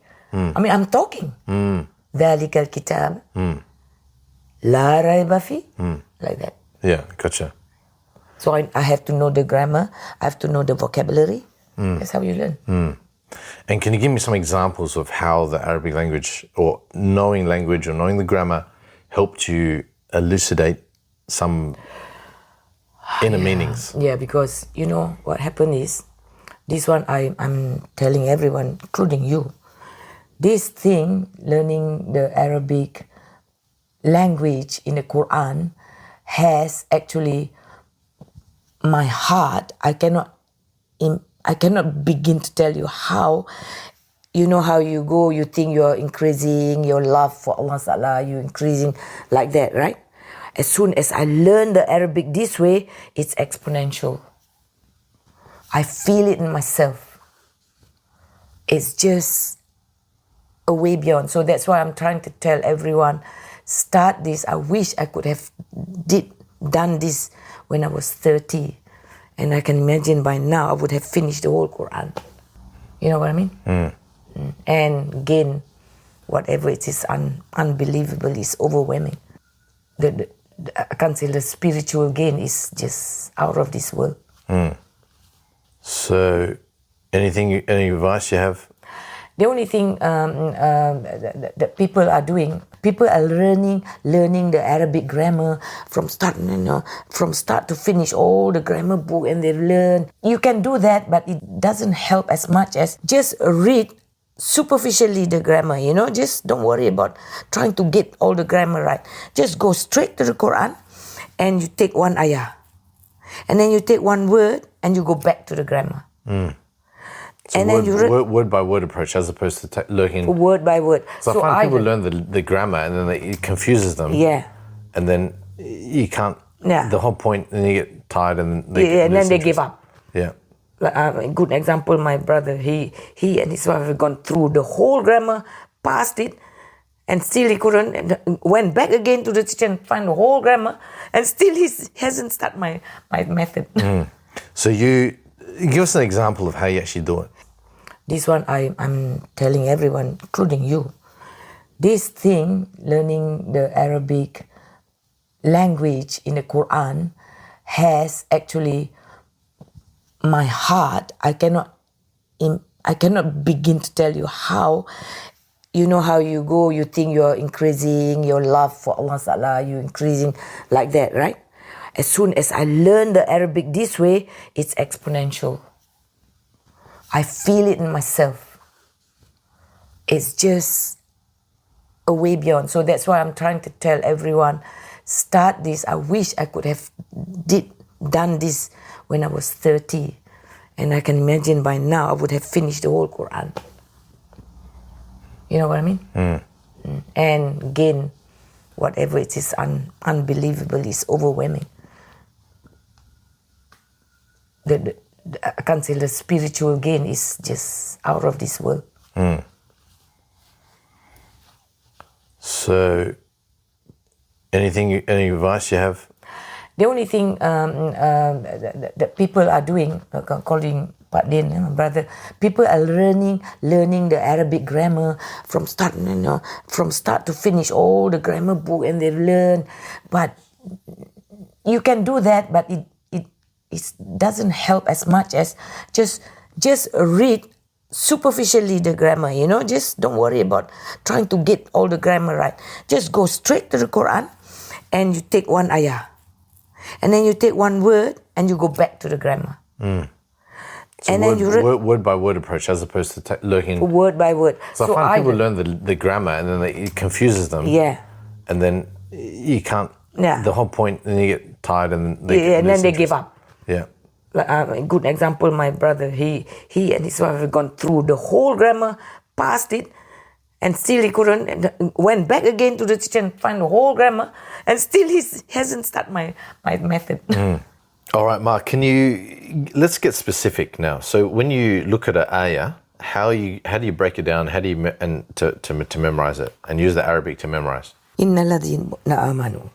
[SPEAKER 1] I mean, I'm talking. ذَلِكَ الْكِتَابُ لَا رَيْبَ فِيهِ. Like that.
[SPEAKER 2] Yeah, gotcha.
[SPEAKER 1] So I have to know the grammar. I have to know the vocabulary. That's how you learn.
[SPEAKER 2] And can you give me some examples of how the Arabic language or knowing the grammar helped you elucidate some inner meanings?
[SPEAKER 1] Yeah, because what happened is, this one I'm telling everyone, including you, this thing, learning the Arabic language in the Quran, has actually my heart. I cannot begin to tell you how. How you go, you think you're increasing your love for Allah Ta'ala, you're increasing like that, right? As soon as I learn the Arabic this way, it's exponential. I feel it in myself. It's just a way beyond. So that's why I'm trying to tell everyone, start this. I wish I could have done this when I was 30. And I can imagine by now I would have finished the whole Quran. You know what I mean? And gain whatever it is, unbelievable, is overwhelming. I can't say the spiritual gain is just out of this world.
[SPEAKER 2] So, any advice you have?
[SPEAKER 1] The only thing that people are doing, people are learning the Arabic grammar from start to finish, all the grammar book, and they learn. You can do that, but it doesn't help as much as just read superficially the grammar, just don't worry about trying to get all the grammar right. Just go straight to the Quran and you take one ayah. And then you take one word and you go back to the grammar.
[SPEAKER 2] So
[SPEAKER 1] and
[SPEAKER 2] word,
[SPEAKER 1] then you
[SPEAKER 2] word by word approach as opposed to looking
[SPEAKER 1] word by word.
[SPEAKER 2] So I find people learn the grammar and then it confuses them.
[SPEAKER 1] Yeah.
[SPEAKER 2] And then you can't.
[SPEAKER 1] Yeah.
[SPEAKER 2] The whole point, and you get tired and
[SPEAKER 1] then they give up.
[SPEAKER 2] Yeah.
[SPEAKER 1] A good example, my brother, he and his wife have gone through the whole grammar, passed it, and still he couldn't, and went back again to the teacher and find the whole grammar, and still he hasn't started my method.
[SPEAKER 2] So you give us an example of how you actually do it.
[SPEAKER 1] This one I'm telling everyone, including you. This thing, learning the Arabic language in the Quran, has actually my heart. I cannot begin to tell you how. How you go, you think you're increasing your love for Allah Ta'ala, you're increasing like that, right? As soon as I learn the Arabic this way, it's exponential. I feel it in myself. It's just a way beyond. So that's why I'm trying to tell everyone, start this. I wish I could have done this when I was 30. And I can imagine by now I would have finished the whole Quran. You know what I mean? And gain whatever it is, unbelievable, is overwhelming. I can't say the spiritual gain is just out of this world.
[SPEAKER 2] So, any advice you have?
[SPEAKER 1] The only thing that people are doing, calling Pak Din, my brother, people are learning the Arabic grammar from start to finish, all the grammar book, and they learn. But you can do that, but it doesn't help as much as just read superficially the grammar, just don't worry about trying to get all the grammar right. Just go straight to the Quran and you take one ayah. And then you take one word and you go back to the grammar.
[SPEAKER 2] So
[SPEAKER 1] and then you
[SPEAKER 2] word by word approach as opposed to looking
[SPEAKER 1] word by word.
[SPEAKER 2] So I find people learn the grammar and then it confuses them.
[SPEAKER 1] Yeah.
[SPEAKER 2] And then you can't.
[SPEAKER 1] Yeah.
[SPEAKER 2] The whole point, and you get tired and
[SPEAKER 1] then they give up.
[SPEAKER 2] Yeah.
[SPEAKER 1] A good example, my brother, he and his wife have gone through the whole grammar, passed it, and still he couldn't, and went back again to the teacher and find the whole grammar, and still he hasn't started my method.
[SPEAKER 2] All right, Mark, let's get specific now. So when you look at an ayah, how do you break it down? How do you to memorize it and use the Arabic to memorize?
[SPEAKER 1] Inna ladhina amanu.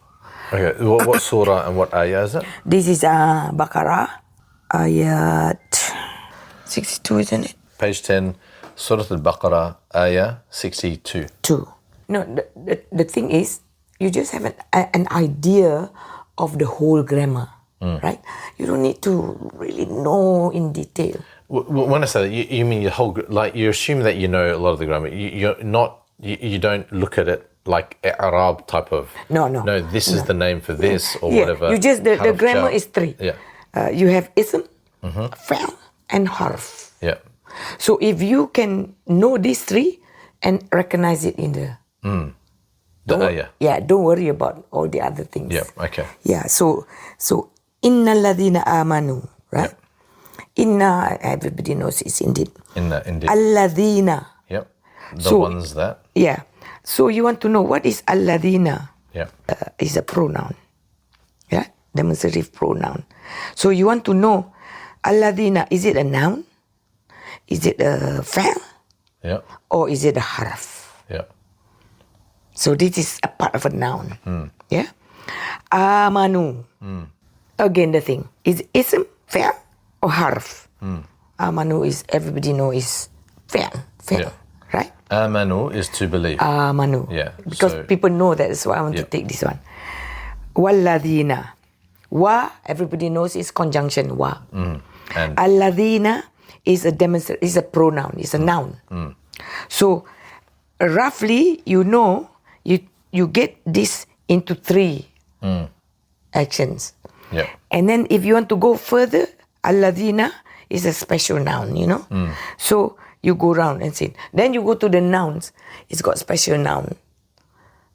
[SPEAKER 2] Okay, what surah and what ayah is it?
[SPEAKER 1] This is Baqarah, ayat 62, isn't it?
[SPEAKER 2] Page 10, Surah Al-Baqarah, ayah 62.
[SPEAKER 1] No, the thing is, you just have an idea of the whole grammar, right? You don't need to really know in detail.
[SPEAKER 2] When I say that, you mean your whole, like you assume that you know a lot of the grammar. You don't look at it like Arab type of.
[SPEAKER 1] No,
[SPEAKER 2] this is the name for this or whatever.
[SPEAKER 1] You just the grammar is three.
[SPEAKER 2] Yeah.
[SPEAKER 1] You have ism, fa'l, and harf.
[SPEAKER 2] Yeah.
[SPEAKER 1] So if you can know these three and recognize it in the
[SPEAKER 2] ayah.
[SPEAKER 1] Yeah, don't worry about all the other things.
[SPEAKER 2] Yeah. Okay.
[SPEAKER 1] Yeah. So inna ladhina amanu, right?
[SPEAKER 2] Yep.
[SPEAKER 1] Inna, everybody knows it's indeed.
[SPEAKER 2] Inna, indeed.
[SPEAKER 1] Alladhina.
[SPEAKER 2] Yep. The ones that.
[SPEAKER 1] Yeah. So you want to know what is alladhina?
[SPEAKER 2] Yeah.
[SPEAKER 1] Is a pronoun. Yeah, demonstrative pronoun. So you want to know alladhina, is it a noun? Is it a fa'al?
[SPEAKER 2] Yeah.
[SPEAKER 1] Or is it a harf?
[SPEAKER 2] Yeah.
[SPEAKER 1] So this is a part of a noun. Yeah. Amanu. Again the thing. Is ism, fa'al, or harf? Amanu is, everybody knows, is fa'al.
[SPEAKER 2] Yeah.
[SPEAKER 1] right?
[SPEAKER 2] Amanu is to believe.
[SPEAKER 1] Amanu.
[SPEAKER 2] Yeah,
[SPEAKER 1] Because
[SPEAKER 2] so-
[SPEAKER 1] people know that, so I want to take this one. Walladina. Wa, everybody knows is conjunction wa.
[SPEAKER 2] And
[SPEAKER 1] Alladina is is a pronoun, is a noun. So roughly, you know, you get this into 3 actions.
[SPEAKER 2] yeah,
[SPEAKER 1] And then if you want to go further, alladina is a special noun, you know. So you go round and say. Then you go to the nouns. It's got special noun.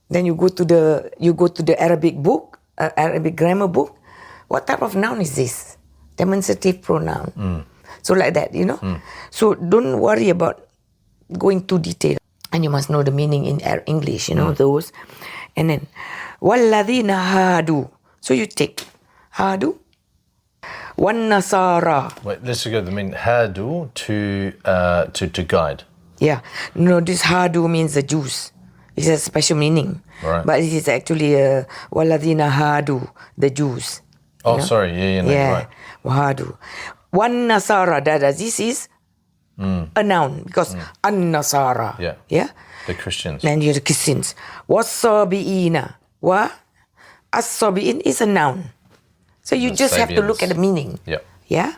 [SPEAKER 1] Then you go to the Arabic book, Arabic grammar book. What type of noun is this? Demonstrative pronoun. So like that, you know. So don't worry about going too detailed. And you must know the meaning in English, you know, those. And then, walladina hadu. So you take hadu. Wan nasara.
[SPEAKER 2] wait, let's go. I mean, hadu to guide.
[SPEAKER 1] Yeah. No, this hadu means the Jews. It's a special meaning.
[SPEAKER 2] Right.
[SPEAKER 1] But it is actually waladina hadu, the Jews.
[SPEAKER 2] Oh,
[SPEAKER 1] You know?
[SPEAKER 2] sorry. Yeah,
[SPEAKER 1] Yeah.
[SPEAKER 2] right.
[SPEAKER 1] Wahadu. Wan nasara. This is a noun because an nasara.
[SPEAKER 2] Yeah.
[SPEAKER 1] Yeah.
[SPEAKER 2] The Christians.
[SPEAKER 1] And you're the Christians. Wasabiina. Wa asabiin is a noun. So you
[SPEAKER 2] The
[SPEAKER 1] just have to look
[SPEAKER 2] Sabians.
[SPEAKER 1] at the meaning.
[SPEAKER 2] Yeah.
[SPEAKER 1] Yeah.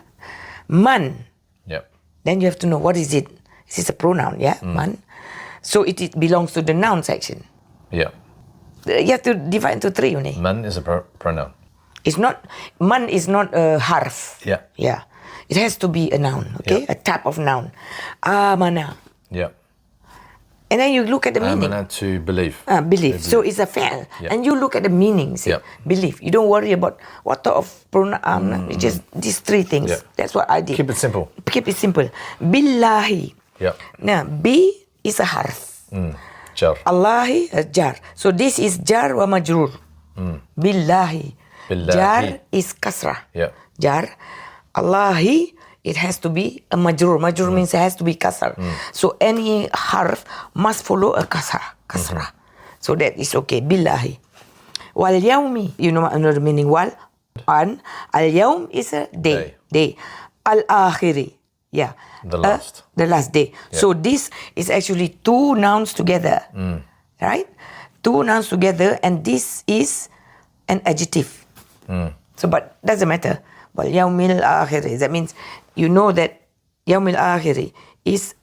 [SPEAKER 1] Man.
[SPEAKER 2] Yeah.
[SPEAKER 1] Then you have to know what is it. Is this a pronoun? Yeah. Man. So it belongs to the noun section.
[SPEAKER 2] Yeah.
[SPEAKER 1] You have to divide into 3 only.
[SPEAKER 2] Man is a pronoun.
[SPEAKER 1] It's not, man is not a harf.
[SPEAKER 2] Yeah.
[SPEAKER 1] Yeah. It has to be a noun, okay?
[SPEAKER 2] Yeah.
[SPEAKER 1] A type of noun. Amana.
[SPEAKER 2] Yeah.
[SPEAKER 1] And then you look at the meaning.
[SPEAKER 2] Amana to believe.
[SPEAKER 1] Belief. So it's a fail.
[SPEAKER 2] Yeah.
[SPEAKER 1] And you look at the meaning, see?
[SPEAKER 2] Yeah.
[SPEAKER 1] Belief. You don't worry about what type of pronoun. It's just these 3 things.
[SPEAKER 2] Yeah.
[SPEAKER 1] That's what I did.
[SPEAKER 2] Keep it simple.
[SPEAKER 1] Keep it simple. Billahi.
[SPEAKER 2] Yeah.
[SPEAKER 1] Now, bi is a harf.
[SPEAKER 2] Jar.
[SPEAKER 1] Allahi, a jar. So this is jar wa majrur. Billahi.
[SPEAKER 2] Billahi.
[SPEAKER 1] Jar is kasrah.
[SPEAKER 2] Yeah.
[SPEAKER 1] Jar. Allahi, it has to be a majrur. Majrur means it has to be kasrah. So any harf must follow a kasrah. So that is okay. Billahi. Wal yaumi. You know another meaning. Wal. An. Al yaum is a day. Day. Al akhiri. Yeah.
[SPEAKER 2] The last.
[SPEAKER 1] The last day. So this is actually 2 nouns together. Right? 2 nouns together, and this is an adjective. So, but doesn't matter. Well, yaumil akhiri. That means you know that yaumil akhiri is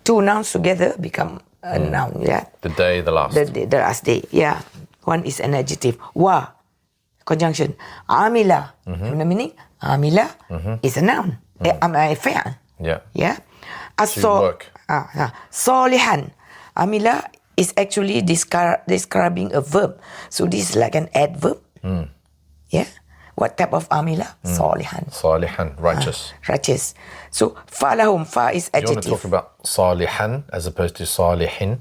[SPEAKER 1] 2 nouns together become a noun. Yeah.
[SPEAKER 2] The day, the last.
[SPEAKER 1] The last day. Yeah. One is an adjective. Wa. Conjunction. Amila. You know the meaning? Amila is a noun. A fi'l.
[SPEAKER 2] Yeah.
[SPEAKER 1] Yeah.
[SPEAKER 2] work.
[SPEAKER 1] Solihan. Amila is actually describing a verb. So this is like an adverb. Yeah. What type of amila? Solihan.
[SPEAKER 2] Salihan, righteous.
[SPEAKER 1] Righteous. So falahum. Fa is
[SPEAKER 2] Do you want to
[SPEAKER 1] adjective.
[SPEAKER 2] talk about salihan as opposed to salihin?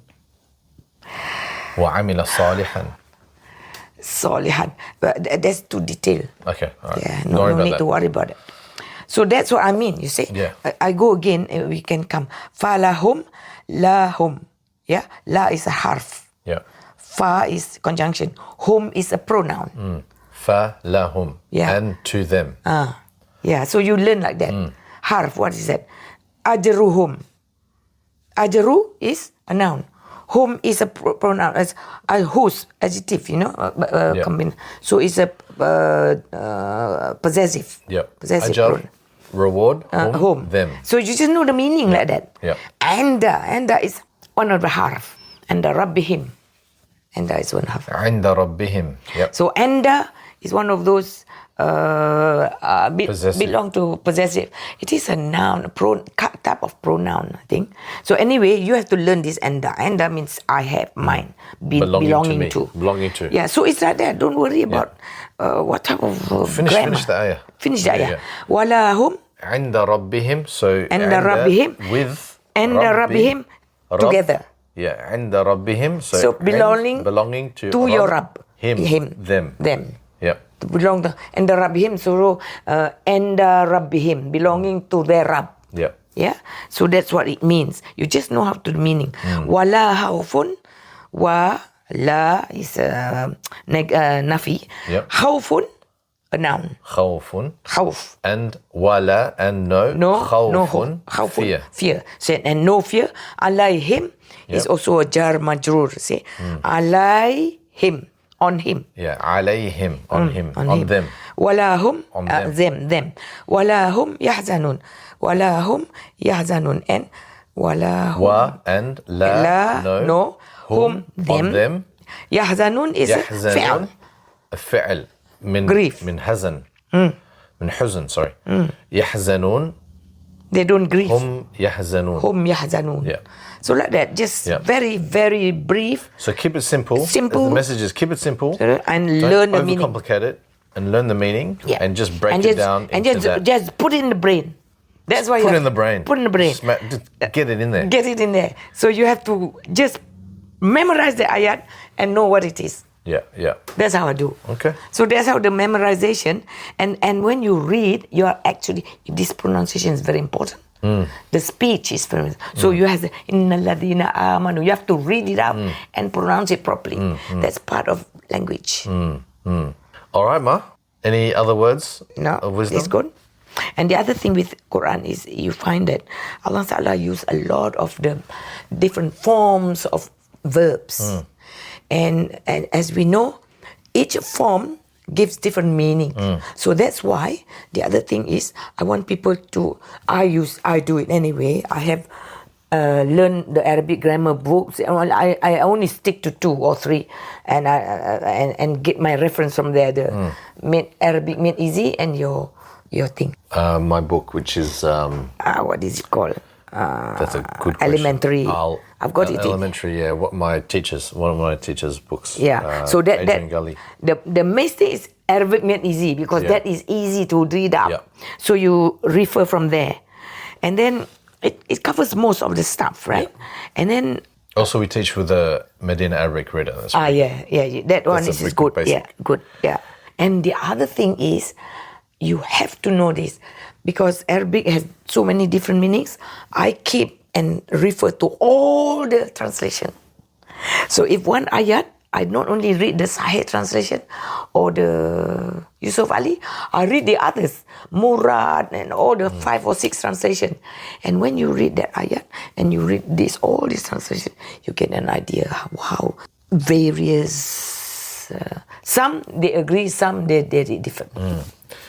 [SPEAKER 2] وعمل صالحا.
[SPEAKER 1] Solihan. But that's too detailed.
[SPEAKER 2] Okay, all right.
[SPEAKER 1] Yeah,
[SPEAKER 2] Don't
[SPEAKER 1] no
[SPEAKER 2] worry about
[SPEAKER 1] need
[SPEAKER 2] that.
[SPEAKER 1] to worry about it. So that's what I mean, you see.
[SPEAKER 2] Yeah.
[SPEAKER 1] I go again, we can come. Falahum, lahum. Yeah, la is a harf.
[SPEAKER 2] Yeah.
[SPEAKER 1] Fa is conjunction. Hum is a pronoun.
[SPEAKER 2] فَلَهُمْ.
[SPEAKER 1] Yeah.
[SPEAKER 2] And to them.
[SPEAKER 1] Yeah, so you learn like that. Harf, what is that? Ajruhum. Ajru is a noun. Hum is a pronoun. As whose, adjective, you know. So it's a possessive.
[SPEAKER 2] Yeah.
[SPEAKER 1] Possessive
[SPEAKER 2] Ajar,
[SPEAKER 1] pronoun.
[SPEAKER 2] reward,
[SPEAKER 1] Home.
[SPEAKER 2] them.
[SPEAKER 1] So you just know the meaning like that.
[SPEAKER 2] Yeah.
[SPEAKER 1] Anda is one of the harf. Anda rabbihim. Anda is one harf.
[SPEAKER 2] عند ربهم. Yep.
[SPEAKER 1] So anda is one of those
[SPEAKER 2] Possessive.
[SPEAKER 1] belong to possessive. It is a noun, type of pronoun, I think. So anyway, you have to learn this anda. Anda means I have, mine, belonging
[SPEAKER 2] to me. Belonging to.
[SPEAKER 1] Yeah, so it's like that. Don't worry about what type of grammar.
[SPEAKER 2] Finish the ayah.
[SPEAKER 1] Finish the ayah.
[SPEAKER 2] Yeah.
[SPEAKER 1] Walahum.
[SPEAKER 2] عند ربهم. So
[SPEAKER 1] عند ربهم.
[SPEAKER 2] with
[SPEAKER 1] And rabbihim together.
[SPEAKER 2] Yeah, عند ربهم. So
[SPEAKER 1] belonging
[SPEAKER 2] to
[SPEAKER 1] your Rabb.
[SPEAKER 2] Him. Them. Yeah.
[SPEAKER 1] Belong to and the Rabbihim. So and Rabbihim belonging to their Rabb.
[SPEAKER 2] Yeah.
[SPEAKER 1] Yeah. So that's what it means. You just know how to the meaning. Wala haufun. Wa la is nafi.
[SPEAKER 2] Yep.
[SPEAKER 1] Haufun, a noun.
[SPEAKER 2] خوف.
[SPEAKER 1] Khawf.
[SPEAKER 2] And wala and no.
[SPEAKER 1] No,
[SPEAKER 2] خوف.
[SPEAKER 1] khawfun,
[SPEAKER 2] Fear.
[SPEAKER 1] fear. Say, and no fear. Alayhim is also a jar majrur. Say, alayhim, on him.
[SPEAKER 2] Yeah. عليهم. On him. On
[SPEAKER 1] him.
[SPEAKER 2] them.
[SPEAKER 1] Walahum,
[SPEAKER 2] On
[SPEAKER 1] them. Walahum yahzanun. Walahum yahzanun. And walahum.
[SPEAKER 2] Wa and la.
[SPEAKER 1] No. Hum, them.
[SPEAKER 2] On them.
[SPEAKER 1] Yahzanun is
[SPEAKER 2] يحزنون. فعل. من
[SPEAKER 1] Grief.
[SPEAKER 2] من حزن. من حزن. Sorry. يحزنون.
[SPEAKER 1] They don't grieve.
[SPEAKER 2] هم يحزنون.
[SPEAKER 1] Hum yahzanun.
[SPEAKER 2] Yeah.
[SPEAKER 1] So like that, just
[SPEAKER 2] Yeah.
[SPEAKER 1] very, very brief.
[SPEAKER 2] So keep it simple.
[SPEAKER 1] Simple.
[SPEAKER 2] The message is keep it simple.
[SPEAKER 1] And
[SPEAKER 2] Don't
[SPEAKER 1] learn the meaning.
[SPEAKER 2] overcomplicate it and learn the meaning.
[SPEAKER 1] Yeah.
[SPEAKER 2] And just break
[SPEAKER 1] and
[SPEAKER 2] it down
[SPEAKER 1] and
[SPEAKER 2] into
[SPEAKER 1] just put it in the brain. That's why
[SPEAKER 2] Put
[SPEAKER 1] you
[SPEAKER 2] it in the brain.
[SPEAKER 1] Put it in the brain.
[SPEAKER 2] Just get it in there.
[SPEAKER 1] Get it in there. So you have to just memorize the ayat and know what it is.
[SPEAKER 2] Yeah.
[SPEAKER 1] That's how I do.
[SPEAKER 2] Okay.
[SPEAKER 1] So that's how the memorization, and when you read, you are actually, this pronunciation is very important. The speech is very important. So you have the Inna ladina amanu. You have to read it out and pronounce it properly. That's part of language.
[SPEAKER 2] All right, Ma. Any other words
[SPEAKER 1] No,
[SPEAKER 2] of wisdom?
[SPEAKER 1] it's good. And the other thing with Quran is you find that Allah Ta'ala use a lot of the different forms of verbs. And as we know, each form gives different meaning. So that's why the other thing is I want people to, I do it anyway. I have learned the Arabic grammar books. I only stick to 2 or 3 and get my reference from there. The Arabic Made Easy and your thing.
[SPEAKER 2] My book, which is
[SPEAKER 1] What is it called?
[SPEAKER 2] that's a good question.
[SPEAKER 1] Elementary. I've got it.
[SPEAKER 2] Elementary, yeah. One of my teachers' books.
[SPEAKER 1] Yeah. So
[SPEAKER 2] Adrian Gully.
[SPEAKER 1] the main thing is Arabic Made Easy because that is easy to read up.
[SPEAKER 2] Yeah.
[SPEAKER 1] So you refer from there, and then it covers most of the stuff, right?
[SPEAKER 2] Yeah.
[SPEAKER 1] And then
[SPEAKER 2] Also, we teach with the Medina Arabic reader. That's right.
[SPEAKER 1] yeah. That one
[SPEAKER 2] That's a
[SPEAKER 1] is
[SPEAKER 2] good
[SPEAKER 1] good.
[SPEAKER 2] basic.
[SPEAKER 1] Yeah, good. Yeah. And the other thing is, you have to know this because Arabic has so many different meanings. I keep and refer to all the translation. So if one ayat, I not only read the Sahih translation or the Yusuf Ali, I read the others, Murad and all the 5 or 6 translation. And when you read that ayat and you read all these translation, you get an idea how various. Some they agree, some they read different.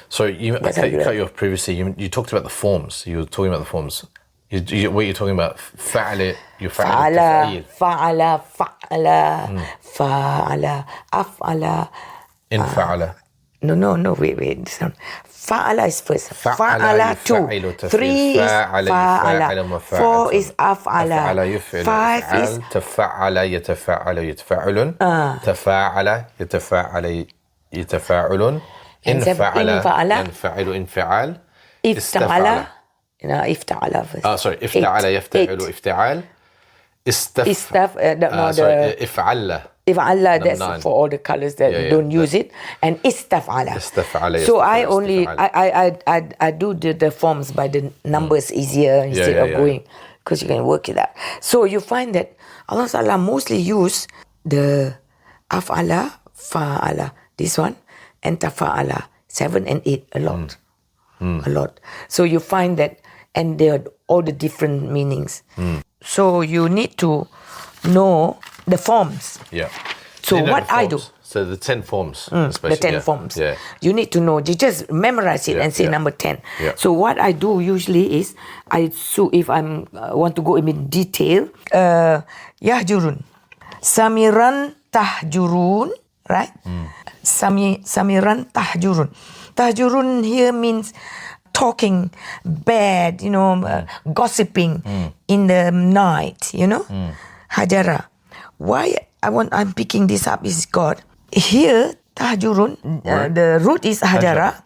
[SPEAKER 2] So I cut you off previously. You talked about the forms. You were talking about the forms. What you're talking about? فعل يفعل التفعيل.
[SPEAKER 1] فعل أفعل.
[SPEAKER 2] إن فعل.
[SPEAKER 1] No. Wait. فعل is first. فعل 2. 3 is فعل. 4 is أفعل. 5 is
[SPEAKER 2] تفعل يتفاعل. تفاعل يتفاعل. إن فعل ينفعل انفعال.
[SPEAKER 1] افتعل. افتعل first.
[SPEAKER 2] Sorry. افتعل يفتعل افتعال. افعل.
[SPEAKER 1] If'ala, that's for all the colors that don't use it. And istaf'ala. So I only, I do the forms by the numbers easier instead of going, because you can work it out. So you find that Allah Ta'ala mostly use the af'ala, fa'ala, this one, and tafa'ala, 7 and 8, a lot. A lot. So you find that, and there are all the different meanings. So you need to know the forms.
[SPEAKER 2] Yeah.
[SPEAKER 1] So what I do.
[SPEAKER 2] So the 10 forms.
[SPEAKER 1] The 10 forms.
[SPEAKER 2] Yeah.
[SPEAKER 1] You need to know. You just memorize it and say number 10.
[SPEAKER 2] Yeah.
[SPEAKER 1] So what I do usually is, if I'm want to go in detail, yahjurun. Samiran tahjurun, right? Samiran tahjurun. Tahjurun here means talking bad, gossiping in the night, Hajara. Why I'm picking this up is God. Here, tahjurun, the root is hajara,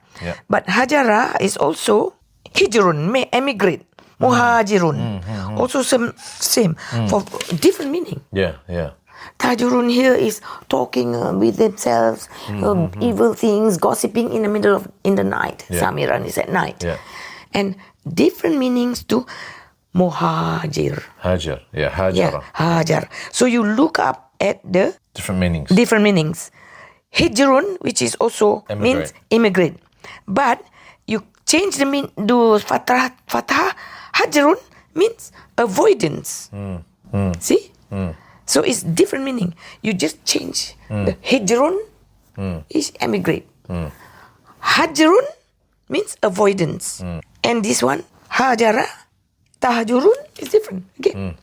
[SPEAKER 1] but hajara is also hijrun, emigrate, muhajirun. Also same for different meaning.
[SPEAKER 2] Yeah.
[SPEAKER 1] Tahjurun here is talking with themselves, evil things, gossiping in the night. Samiran is at night.
[SPEAKER 2] Yeah.
[SPEAKER 1] And different meanings to muhajir.
[SPEAKER 2] Hajar. Yeah, hajara.
[SPEAKER 1] Hajar. So you look up at the
[SPEAKER 2] Different meanings.
[SPEAKER 1] Different meanings. Hijrun, which is also means immigrate. But you change the do fathah. Hajrun means avoidance. See? So it's different meaning. You just change. The hijrun is emigrate. Hajrun means avoidance. And this one, hajara, tahajurun is different again.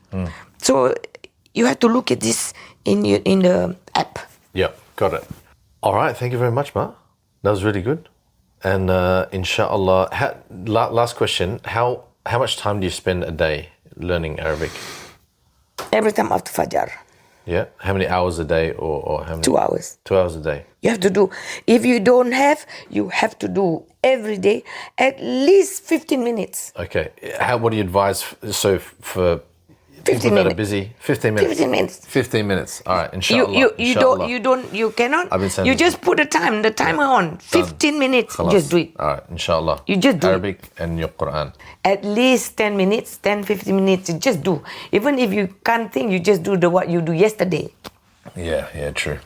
[SPEAKER 1] So you have to look at this in the app.
[SPEAKER 2] Yeah, got it. All right, thank you very much, Ma. That was really good. And inshallah, last question, how much time do you spend a day learning Arabic?
[SPEAKER 1] Every time after Fajr.
[SPEAKER 2] Yeah? How many hours a day or how many?
[SPEAKER 1] 2 hours.
[SPEAKER 2] 2 hours a day.
[SPEAKER 1] You have to do. If you don't have, you have to do every day at least 15 minutes.
[SPEAKER 2] Okay. What do you advise? So for
[SPEAKER 1] 15
[SPEAKER 2] people that
[SPEAKER 1] minutes.
[SPEAKER 2] are busy, 15 minutes.
[SPEAKER 1] 15 minutes.
[SPEAKER 2] 15 minutes. All right, inshallah.
[SPEAKER 1] You cannot.
[SPEAKER 2] I've been saying
[SPEAKER 1] you
[SPEAKER 2] this.
[SPEAKER 1] just put the timer on. 15 minutes.
[SPEAKER 2] Khalas.
[SPEAKER 1] Just do it.
[SPEAKER 2] All right, inshallah.
[SPEAKER 1] You just do
[SPEAKER 2] Arabic and your Quran.
[SPEAKER 1] At least 10 minutes, 10, 15 minutes. You just do. Even if you can't think, you just do what you do yesterday.
[SPEAKER 2] Yeah, true.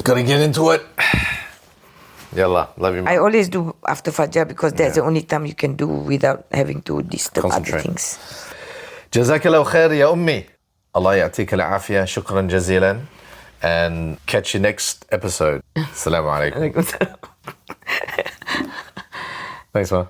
[SPEAKER 2] Gotta get into it. Yallah, love you, man.
[SPEAKER 1] I always do after Fajr because that's the only time you can do without having to disturb other
[SPEAKER 2] Concentrate.
[SPEAKER 1] things.
[SPEAKER 2] جزاك الله خير يا أمي. الله يعطيك العافية. شكرا جزيلا. And catch you next episode. Assalamu alaikum. Thanks, man.